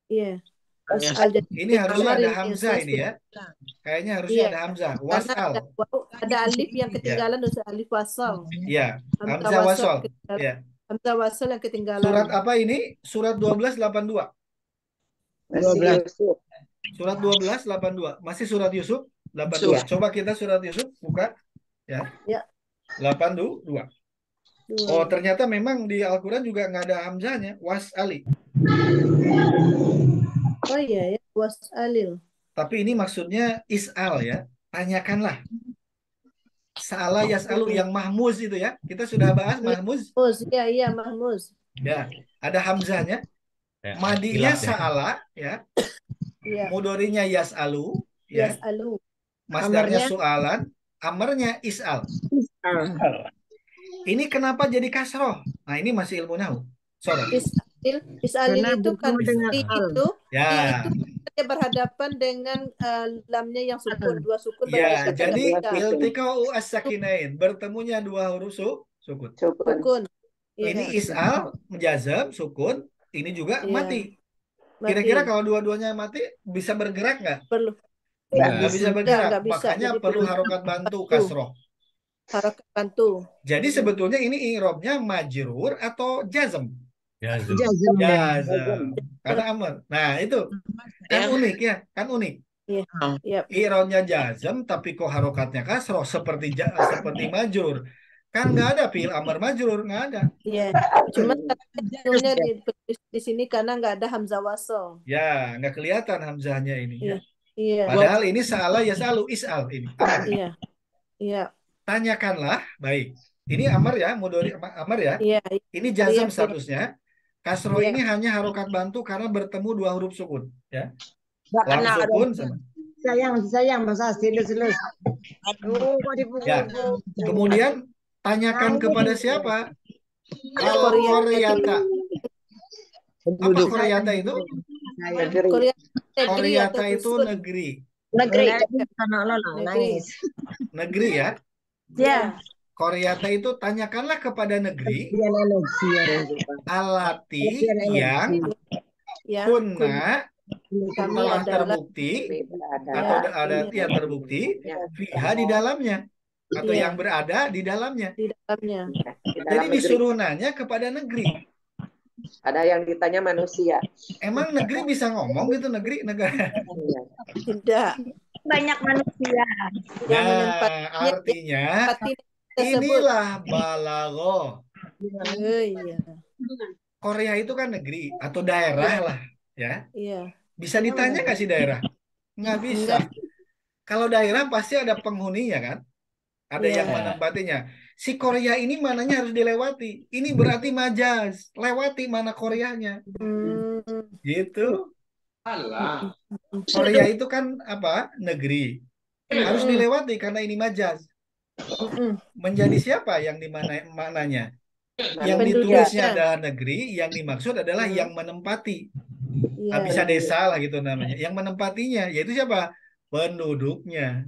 Iya. Was'al jadi Ini fi'il harusnya amar ada ini hamzah saya ini sudah. ya. Kayaknya harusnya Iya. ada hamzah. Karena Was'al. ada waw, ada alif yang Ya. ketinggalan dosa alif wasal. Ya. Hamzah Hamzah wasal wasol. ketinggalan. Ya. Hamzah wasal yang ketinggalan. Surat apa ini? Surat 1282. Masih 12. Yusuf. Surat 1282. Masih surat Yusuf 82. Iya. Coba kita surat Yusuf buka ya. Ya. 82. Oh, ternyata memang di Al-Qur'an juga nggak ada hamzahnya. Was'ali. Oh iya ya, was'alil. Tapi ini maksudnya is'al ya. Tanyakanlah. Sa'ala yas'alu yang mahmuz itu ya. Kita sudah bahas mahmuz. Mahmuz, iya mahmuz. Ya, ada hamzahnya. Ya, Madinya hilaf ya. sa'ala ya. Iya. Mudorinya yas'alu ya. Yas'alu. Masdarnya Amarnya? su'alan, amarnya is'al. Ini kenapa jadi kasroh? Nah, ini masih ilmu nahu. Sorry. Is'alil Karena itu kan bertemu dengan i al. itu Ya. i itu dia berhadapan dengan lamnya yang sukun, dua sukun baru Ya, dikatakan jadi ketika. iltiqa'u as-sakinain, bertemunya dua huruf sukun. Sukun. Ini Iya. is'al, menjazam, sukun, ini juga Iya. mati. Mati. Kira-kira kalau dua-duanya mati, bisa bergerak nggak? Perlu. Nggak bisa bergerak, Nggak bisa. makanya Jadi perlu perlu harokat bantu, bantu. kasroh. Harokat bantu. Jadi sebetulnya ini i'robnya majrur atau jazm? Jazm. Jazm. Karena amr. Nah, itu kan unik ya, kan unik. Iya. Iya. I'robnya jazm, tapi kok harokatnya kasroh seperti seperti majrur. Kan nggak ada fi'il amr majrur, nggak ada. Iya. Cuma judulnya di sini karena nggak ada hamzah wasal. Ya, nggak kelihatan hamzahnya ini. Iya. Ya. Iya. Padahal ini sa'ala yas'alu is'al ini. Amar. Iya. Iya. Tanyakanlah, baik. Ini amar ya, mudhari amar ya. Iya. Ini jazm Iya. statusnya. Kasroh Iya. ini hanya harokat bantu karena bertemu dua huruf sukun, ya. Nggak Lam kena ada. sukun sama. Sayang masa silus. Aduh, kok dipukul. Ya. Kemudian tanyakan kepada siapa? Al-Qaryata. Apa Qaryata itu? Qaryata itu negeri. Negeri. Negeri ya. Ya. Qaryata itu tanyakanlah kepada negeri alati yang kunna telah terbukti atau ada yang terbukti fiha di dalamnya atau yang berada di dalamnya. Di dalamnya. Jadi disuruh nanya kepada negeri. Ada yang ditanya manusia. Emang negeri bisa ngomong gitu, negara? Tidak. Banyak manusia. Nah, artinya inilah balago. Iya. Korea itu kan negeri atau daerah lah, ya. Iya. Bisa ditanya nggak sih daerah? Nggak bisa. Kalau daerah pasti ada penghuninya kan? Ada yang menempatinya. Si Korea ini mananya harus dilewati. Ini berarti majaz. Lewati mana Koreanya. Gitu. Korea itu kan apa? Negeri. Harus dilewati karena ini majaz. Menjadi siapa yang di mananya? Yang ditulisnya adalah negeri, yang dimaksud adalah yang menempati. Nah, bisa desa lah gitu namanya. Yang menempatinya yaitu siapa? Penduduknya.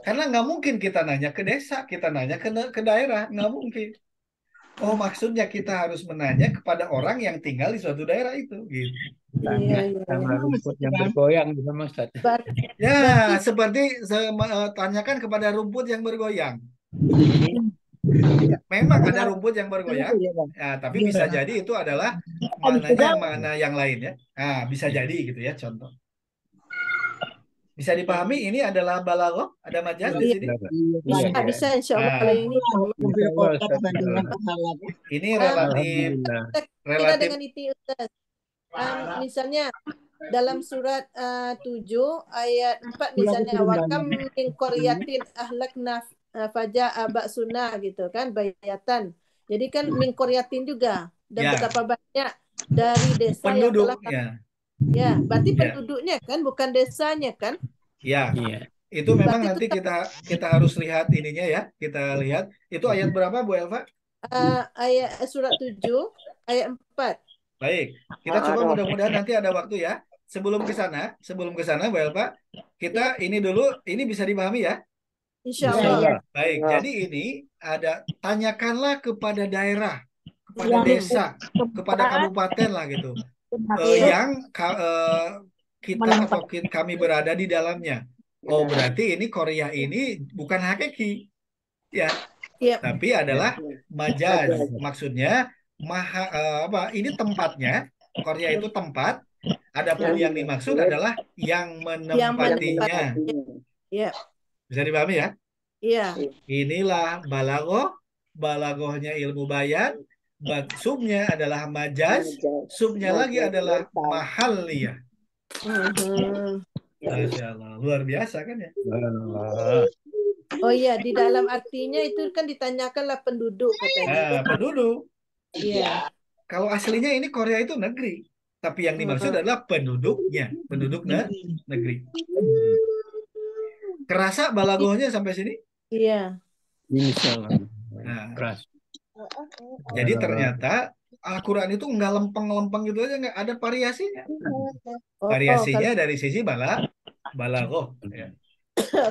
Karena nggak mungkin kita nanya ke desa, kita nanya ke daerah, nggak mungkin. Oh, maksudnya kita harus menanya kepada orang yang tinggal di suatu daerah itu, gitu. Sama rumput yang bergoyang bisa Ustaz. Ya, seperti tanyakan kepada rumput yang bergoyang. Memang ada rumput yang bergoyang, ya, tapi bisa jadi itu adalah maknanya makna yang lain ya. Nah, bisa jadi gitu ya contoh. Bisa dipahami ini adalah balaghah, ada majaz di sini. Bisa insya Allah kali ini. Ini relatif dengan itu Ustaz. Misalnya dalam surat 7 ayat 4 misalnya wakam min qaryatin ahlakna faja abak sunnah gitu kan, bayatan. Jadi kan min qaryatin juga, dan Ya, betapa banyak dari desa yang telah penduduk ya. ya, berarti Ya, penduduknya kan, bukan desanya kan? ya. Iya. Itu memang Berarti nanti tetap kita harus lihat ininya ya. Kita lihat itu ayat berapa Bu Elva? ayat surat 7 ayat 4. Baik, kita coba mudah-mudahan nanti ada waktu ya. Sebelum ke sana Bu Elva, kita ini dulu, ini bisa dipahami ya. Insya Insya Allah. Allah. Baik, jadi ini ada tanyakanlah kepada daerah, kepada desa, kepada kabupaten lah gitu. Yang kita atau kami berada di dalamnya. Oh, berarti ini Korea ini bukan hakiki ya, Yep. tapi adalah majaz. Maksudnya ini tempatnya. Korea itu tempat. Adapun yang dimaksud adalah yang menempatinya. Iya. Bisa dipahami ya? Iya. Inilah balagoh. Balagohnya ilmu bayan. Subnya adalah majaz. Subnya lagi adalah mahaliyah. Masya Allah, luar biasa kan ya? Oh iya, di dalam artinya itu kan ditanyakanlah penduduk katanya. Penduduk. Iya. Kalau aslinya ini Korea itu negeri, tapi yang dimaksud adalah penduduknya, penduduk negeri. Kerasa balagohnya sampai sini? Iya. Insya Allah. Nah, Keras. jadi ternyata Al-Quran itu nggak lempeng-lempeng gitu aja, nggak ada variasinya. Variasinya dari sisi balagoh. Ya.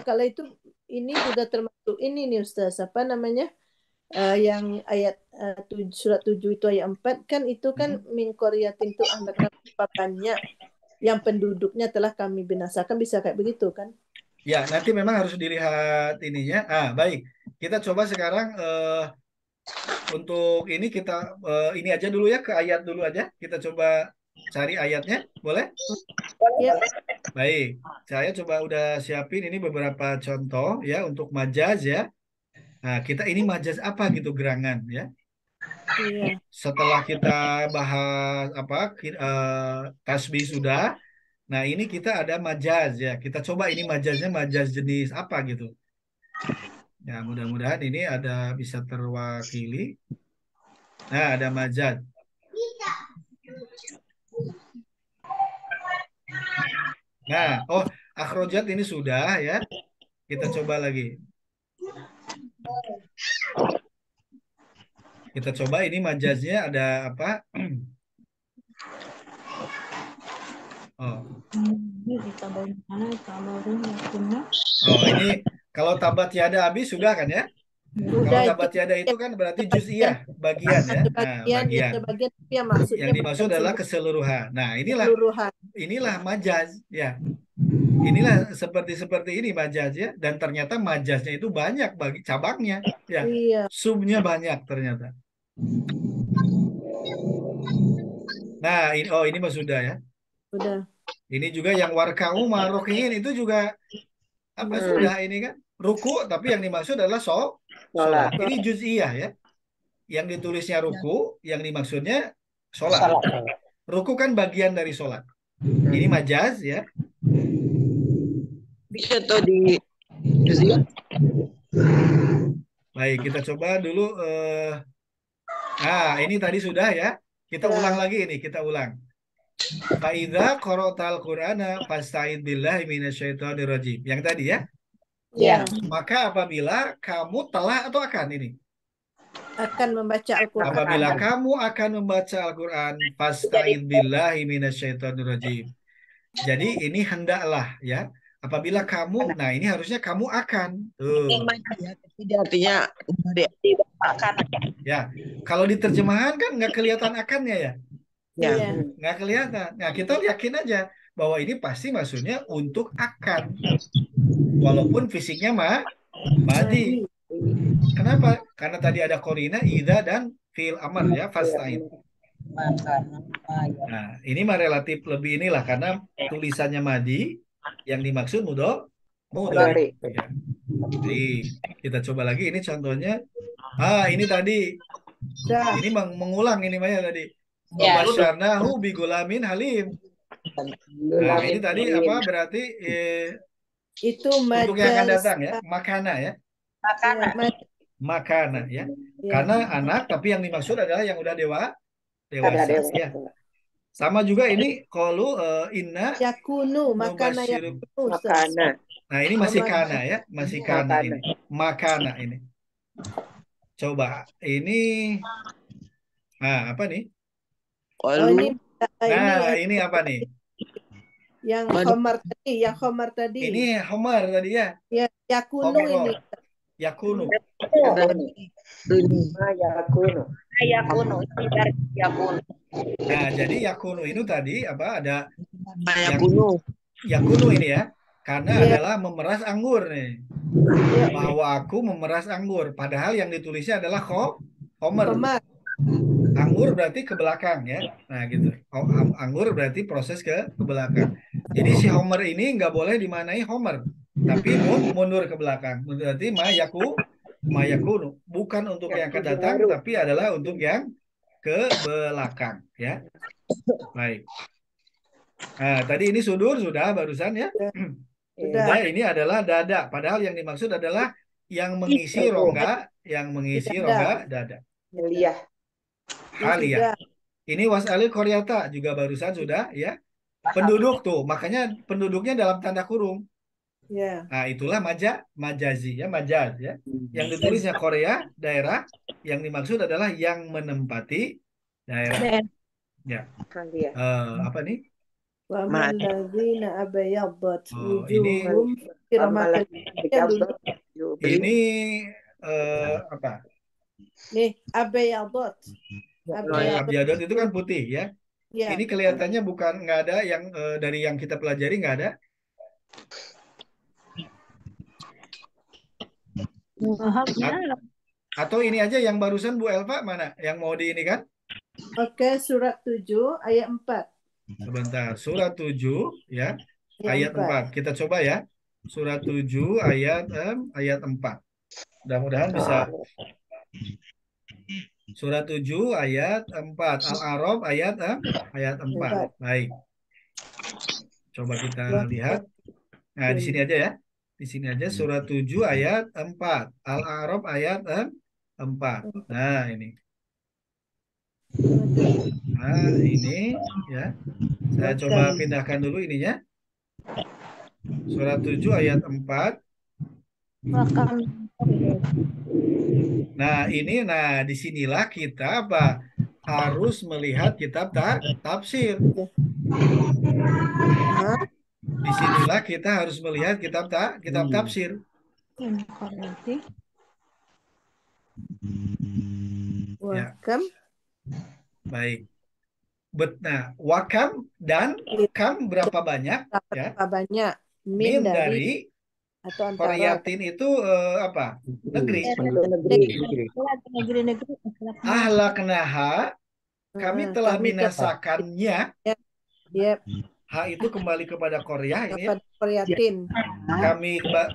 Kalau itu ini juga termasuk ini nih Ustaz, apa namanya? Yang ayat surat 7 itu ayat 4 kan itu kan min qaryatin itu anak banyak yang penduduknya telah kami binasakan, bisa kayak begitu kan? Ya, nanti memang harus dilihat ininya. Baik. Kita coba sekarang untuk ini kita ini aja dulu ya, ke ayat dulu aja. Kita coba cari ayatnya, boleh? Ya. Baik, saya coba udah siapin ini beberapa contoh ya untuk majaz ya. Nah, kita ini majaz apa gitu gerangan ya. Iya. Setelah kita bahas tasbih sudah. Nah, ini kita ada majaz ya. Kita coba ini majaznya majaz jenis apa gitu. Ya, mudah-mudahan ini ada bisa terwakili. Nah, ada majaz. Nah, akhrojat ini sudah ya. Kita coba lagi. Kita coba ini majaznya ada apa? Ini kalau tabat yada habis sudah kan ya? Kalau tabat yada itu kan berarti juz'iyah, bagian ya. Bagian yang maksudnya yang dimaksud adalah keseluruhan. Nah, inilah majaz ya. Inilah seperti ini majaz ya, dan ternyata majaznya itu banyak bagi cabangnya ya. Subnya banyak ternyata. Nah, ini mah sudah ya. Sudah. Ini juga yang warka'u marokiin itu juga sudah ini kan ruku, tapi yang dimaksud adalah sholat. Ini juz'iyah ya. Yang ditulisnya ruku, yang dimaksudnya sholat. Ruku kan bagian dari sholat. Ini majaz ya. Bisa atau di juz'iyah? Baik, kita coba dulu. Ini tadi sudah ya. Kita ulang lagi ini, kita ulang. Fa'idza qara'tal Qur'ana fasta'id billahi minasyaitonir rajim. Yang tadi ya. Ya. Maka apabila kamu telah atau akan ini? Akan membaca Al-Quran. Apabila kamu akan membaca Al-Quran, fasta'id billahi minasyaitonir rajim. Jadi ini hendaklah ya. Apabila kamu, nah ini harusnya kamu akan. Artinya akan. Ya, kalau di terjemahan kan nggak kelihatan akannya ya. Ya. Nggak kelihatan. Nah, kita yakin aja bahwa ini pasti maksudnya untuk akan. Walaupun fisiknya madi. Kenapa? Karena tadi ada korina, idza dan fi'il amr ya, fasta'id. Nah, ini mah relatif lebih inilah karena tulisannya madi, yang dimaksud mudhari. Ya. Jadi kita coba lagi ini contohnya. Ini tadi. Ini mengulang ini Maya tadi. Wabasyarnahu bigulamin halim. Nah, ini tadi apa berarti itu untuk yang akan datang ya, makana ya. Makanan. Makana ya. Ya. Karena anak tapi yang dimaksud adalah yang udah Ada dewasa dewasa. ya. Sama juga ini qalu inna Yakunu, makana nubasyiru. yakunu, Ustaz. Makana. Nah, ini masih Sama- kana ya, masih kana Makana. ini. Makana ini. Coba ini apa nih? Oh, Qalu ini Nah, ini ini apa nih? yang Madu. Khomar tadi. Ini Homer tadi ya. Ya, yakunu Homer ini. yakunu. Ma yakunu. Yakunu. Ini dari yakunu. Nah, jadi yakunu itu tadi apa ada yang Yakunu. yakunu ini ya. Karena Iya. adalah memeras anggur nih. Ya, Bahwa aku memeras anggur. Padahal yang ditulisnya adalah Homer. Khomar. Anggur berarti ke belakang ya. Nah gitu. Anggur berarti proses ke belakang. Jadi si Homer ini nggak boleh dimanai Homer. Tapi mundur ke belakang. Berarti mayakunu. Bukan untuk yang akan datang, tapi adalah untuk yang ke belakang ya. Baik. Nah, tadi ini sudah barusan ya. Sudah. Sudah, ini adalah dada. Padahal yang dimaksud adalah yang mengisi rongga, dada. Liyah. Halia. Ini wasalil koryata juga barusan sudah ya. Penduduk tuh, makanya penduduknya dalam tanda kurung. Ya. Nah, itulah majazi ya, majaz ya. Yang ditulisnya Korea, daerah, yang dimaksud adalah yang menempati daerah. Ya. Halia. Apa nih? Wa man ladzina abayyadat Oh, ini wujuhum fi rahmatil ini apa? Nih, abayyadat. Abyadot itu kan putih ya. Ya. Ini kelihatannya bukan, nggak ada yang dari yang kita pelajari nggak ada. Atau ini aja yang barusan Bu Elva mana? Yang mau di ini kan? Oke, surat 7 ayat 4. Sebentar, surat 7 ya, Ya, ayat 4. Kita coba ya. Surat 7 ayat 4. Mudah-mudahan bisa. Surat 7 ayat 4. Al-A'raf ayat 4. Baik. Coba kita lihat. Nah, di sini aja ya. Di sini aja surat 7 ayat 4. Al-A'raf ayat 4. Nah, ini. Nah, ini ya. Saya coba pindahkan dulu ininya. Surat 7 ayat 4. Nah, disinilah kita apa? Harus melihat kitab tafsir. Disinilah kita harus melihat kitab tafsir. Wakam. Baik. Nah, wakam dan kam berapa banyak? Ya. Berapa banyak? Min dari atau antara. Koryatin itu apa? Negeri. Negeri. Ahlaknaha, kami telah binasakannya. Yep. Ha itu kembali kepada Korea ini ya. Koryatin.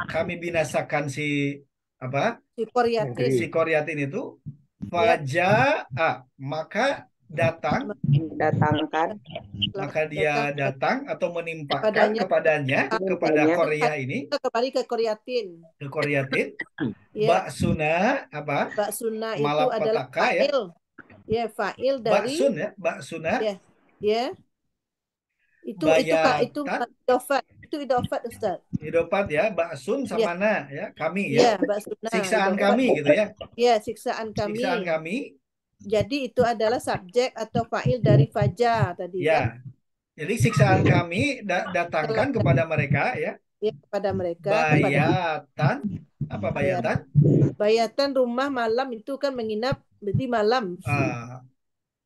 Kami binasakan si apa? Si Koryatin itu. Faja'a, maka datangkan. Maka dia datang atau menimpakan kepada Korea ini. Kembali ke Koryatin. Ke Koryatin. Ya. Baksuna apa? Baksuna itu adalah fa'il. Ya, fa'il dari Baksun ya, baksuna. Ya. Itu idofat. Itu idofat, Ustaz. Idofat ya, baksun sama na ya, kami ya. Baksuna, siksaan idofat. Kami gitu ya. Ya, siksaan kami. Siksaan kami. Jadi itu adalah subjek atau fa'il dari faja tadi ya. kan. Jadi siksaan kami datangkan kepada mereka ya. Ya, kepada mereka. Bayatan. Apa bayatan? Bayatan rumah malam itu kan menginap di malam.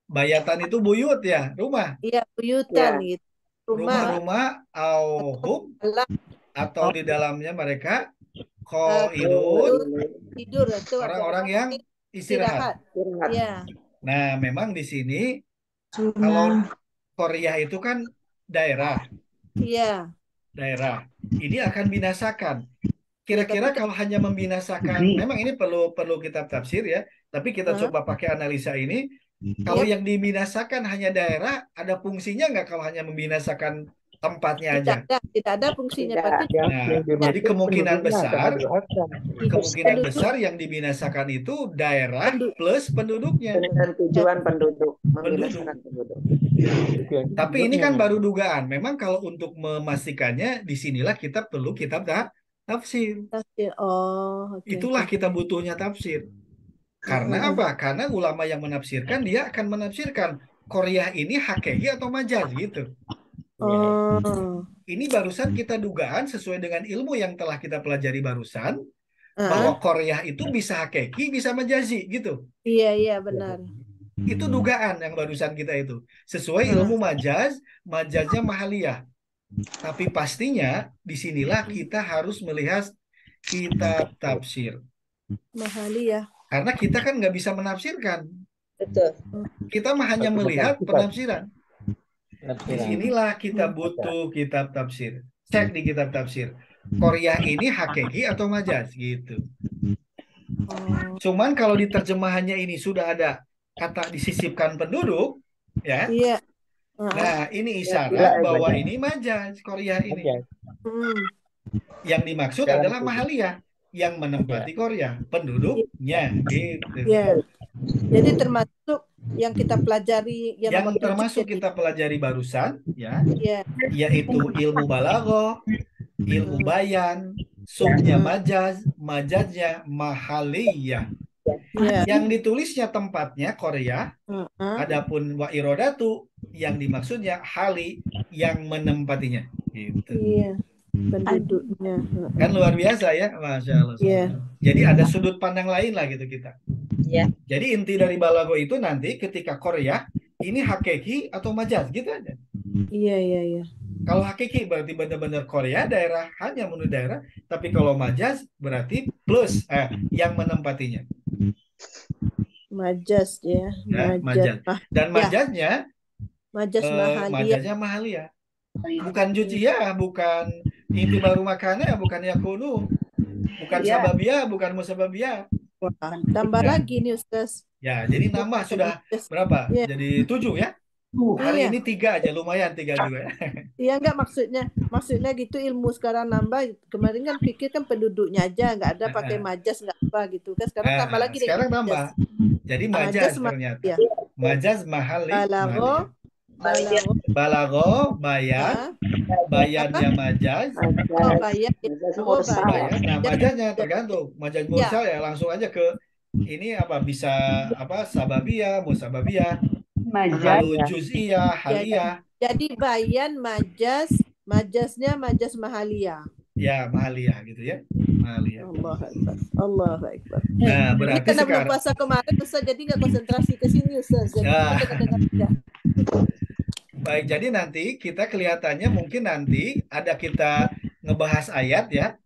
Bayatan itu buyut ya, rumah. Iya, buyutan gitu. Rumah-rumah atau di dalamnya mereka tidur itu orang-orang yang istirahat. Ya. Nah, memang di sini kalau Korea itu kan daerah. Iya. Daerah. Ini akan binasakan. Kira-kira kalau hanya membinasakan, memang ini perlu kitab tafsir ya. Tapi kita coba pakai analisa ini. Kalau yang dibinasakan hanya daerah, ada fungsinya nggak kalau hanya membinasakan tempatnya aja. Tidak ada fungsinya. Tidak. Berarti Nah, jadi kemungkinan besar yang dibinasakan itu daerah plus penduduknya. Dengan tujuan penduduk, membinasakan penduduk. Tapi ini kan baru dugaan. Memang kalau untuk memastikannya, disinilah kita perlu kitab tafsir. Oh, oke. Itulah kita butuhnya tafsir. Karena apa? Karena ulama yang menafsirkan, dia akan menafsirkan Korea ini hakiki atau majaz gitu. Ini barusan kita dugaan sesuai dengan ilmu yang telah kita pelajari barusan, bahwa Korea itu bisa hakiki, bisa majazi gitu. Iya benar. Itu dugaan yang barusan kita itu. Sesuai ilmu majaznya mahaliyah. Tapi pastinya disinilah kita harus melihat kitab tafsir. Mahaliyah. Karena kita kan nggak bisa menafsirkan. Betul. Kita hanya melihat penafsiran. Disinilah kita butuh kitab tafsir. Cek di kitab tafsir. Korea ini hakiki atau majaz gitu. Cuman kalau di terjemahannya ini sudah ada kata disisipkan penduduk, ya. Iya. Nah, ini isyarat bahwa ini majaz Korea ini. Yang dimaksud adalah mahaliyah yang menempati Korea, penduduknya gitu. Iya. Jadi termasuk yang kita pelajari yang termasuk kita pelajari barusan ya, yaitu ilmu balaghah, ilmu bayan, subnya majaz, majaznya mahaliyah. Yang ditulisnya tempatnya Korea, adapun wa irodatu yang dimaksudnya hali yang menempatinya gitu. Iya. Penduduknya kan luar biasa ya, Masya Allah. Jadi ada sudut pandang lain lah gitu kita. Jadi inti dari balaghah itu nanti ketika Korea ini hakiki atau majaz gitu aja. Iya. Kalau hakiki berarti benar-benar Korea daerah, hanya menurut daerah. Tapi kalau majaz berarti plus yang menempatinya. Majaz ya. Majaz. Dan majaznya majaznya mahaliyah. Bukan juz'iyah, bukan inti baru makana, bukan yakunu, bukan sababiyah, bukan musababiyah. Tambah lagi nih Ustaz. Ya, jadi nambah sudah berapa? Jadi 7 ya. Hari ini 3 aja, lumayan 3 juga ya. Iya enggak maksudnya gitu ilmu sekarang nambah. Kemarin kan pikir kan penduduknya aja, nggak ada pakai majaz nggak apa gitu kan. Sekarang tambah lagi. Sekarang tambah. Jadi majaz ternyata. Majaz mahali. Balaghah, bayannya majaz. Nah, majaznya tergantung. Majaz mursal ya langsung aja ke ini apa bisa apa sababiyah, musababiyah, halu juz'iyah, haliyah. Jadi bayan majaznya majaz mahaliyah. Ya, mahaliyah gitu ya. Mahaliyah. Allah Akbar. Nah, berarti karena sekarang belum puasa kemarin Ustaz, jadi nggak konsentrasi ke sini Ustaz. Jadi dengar. Baik, jadi nanti kita kelihatannya mungkin nanti ada kita ngebahas ayat ya.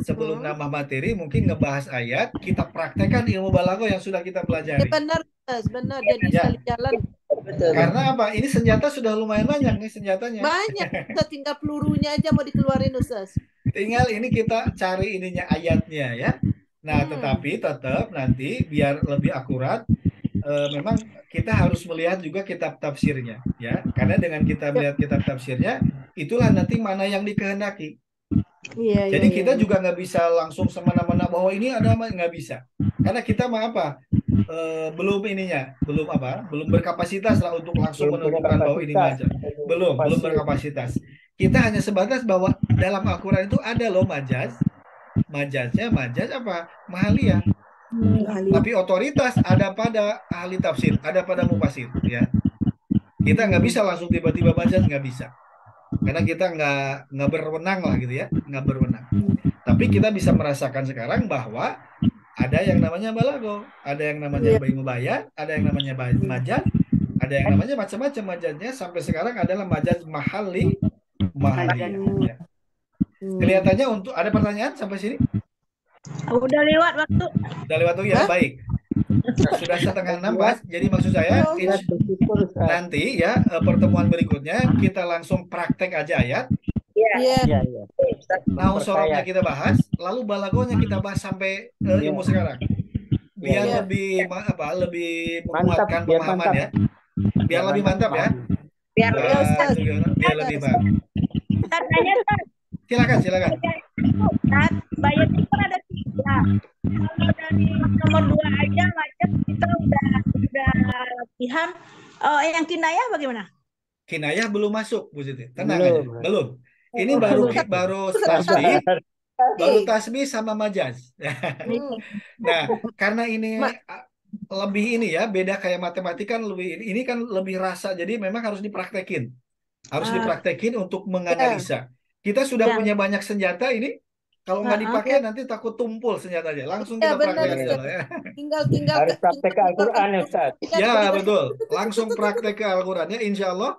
Sebelum nambah materi mungkin ngebahas ayat, kita praktekkan ilmu balaghah yang sudah kita pelajari. Benar, benar. Jadi sekali jalan. Betul. Karena apa? Ini senjata sudah lumayan banyak nih senjatanya. Banyak, Ustaz, tinggal pelurunya aja mau dikeluarin Ustaz. Tinggal ini kita cari ininya ayatnya ya. Nah, tetapi tetap nanti biar lebih akurat, memang kita harus melihat juga kitab tafsirnya ya. Karena dengan kita melihat kitab tafsirnya, itulah nanti mana yang dikehendaki. Jadi kita juga nggak bisa langsung semena-mena bahwa ini ada nggak bisa. Karena kita belum berkapasitas lah untuk langsung menentukan bahwa ini majaz. Belum berkapasitas. Kita hanya sebatas bahwa dalam Al-Quran itu ada loh majaz. Majaznya majaz apa? Mahaliyah. Tapi otoritas ada pada ahli tafsir, ada pada mufasir ya. Kita nggak bisa langsung tiba-tiba majaz, nggak bisa. Karena kita nggak berwenang lah gitu ya, nggak berwenang. Tapi kita bisa merasakan sekarang bahwa ada yang namanya balaghah, ada yang namanya ilmu bayan, ada yang namanya majaz, ada yang namanya macam-macam majaznya. Sampai sekarang adalah majaz mahaliyah. Ya. Kelihatannya untuk ada pertanyaan sampai sini? Udah lewat waktu. Udah lewat waktu ya, baik. Sudah 5:30 Mas. Jadi maksud saya nanti ya pertemuan berikutnya kita langsung praktek aja ayat. Iya. Nah, sorotnya kita bahas, lalu balaghahnya kita bahas sampai ilmu sekarang. Biar lebih menguatkan pemahaman ya. Biar lebih mantap ya. Biar Ya Ustaz. biar lebih paham. Ustaz nanya Ustaz. Silakan. Ustaz, bayar itu kan ada 3. Kalau dari nomor 2 aja macam kita udah latihan. Yang kinayah bagaimana? Kinayah belum masuk, Bu Siti. Tenang aja. Belum. Ini baru tasbih sama majaz. Nah, karena ini lebih ini ya, beda kayak matematika kan lebih ini kan lebih rasa. Jadi memang harus dipraktekin. Harus dipraktekin untuk menganalisa. Kita sudah punya banyak senjata ini. Kalau nggak dipakai nanti takut tumpul senjatanya. Langsung kita praktek aja lah ya. Tinggal Harus praktek ke Al-Quran ya Ustaz. Ya betul. Langsung praktek ke Al-Quran ya. Insya Allah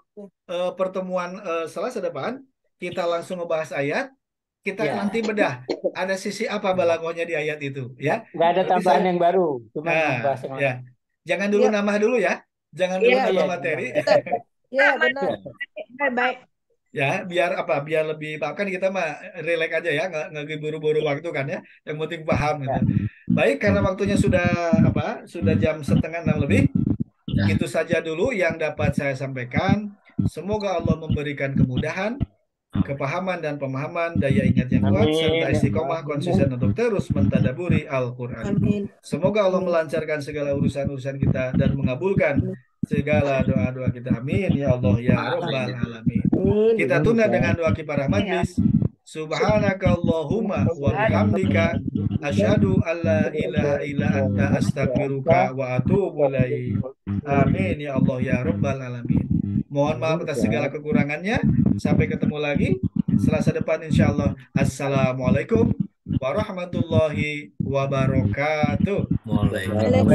pertemuan Selasa depan kita langsung ngebahas ayat. Kita nanti bedah. Ada sisi apa balagohnya di ayat itu ya. Nggak ada tambahan yang baru. Cuma membahas yang ya. Jangan dulu nambah dulu ya. Jangan dulu nambah materi. Ya benar. Baik. Ya, biar lebih kan kita mah relax aja ya, nggak buru-buru waktu kan ya. Yang penting paham gitu. Baik, karena waktunya sudah jam 5:30 lebih. Itu saja dulu yang dapat saya sampaikan. Semoga Allah memberikan kemudahan, kepahaman dan pemahaman, daya ingat yang kuat, serta istiqomah konsisten untuk terus mentadaburi Al-Quran. Semoga Allah melancarkan segala urusan-urusan kita dan mengabulkan segala doa-doa kita. Amin ya Allah ya Rabbal Alamin. Kita tunda dengan doa kiparah majlis. Subhanaka Allahumma wa bihamdika asyhadu an la ilaha illa anta astaghfiruka wa atubu ilaik. Amin ya Allah ya Rabbal Alamin. Mohon maaf atas segala kekurangannya. Sampai ketemu lagi Selasa depan insyaallah. Assalamualaikum warahmatullahi wabarakatuh. Waalaikumsalam.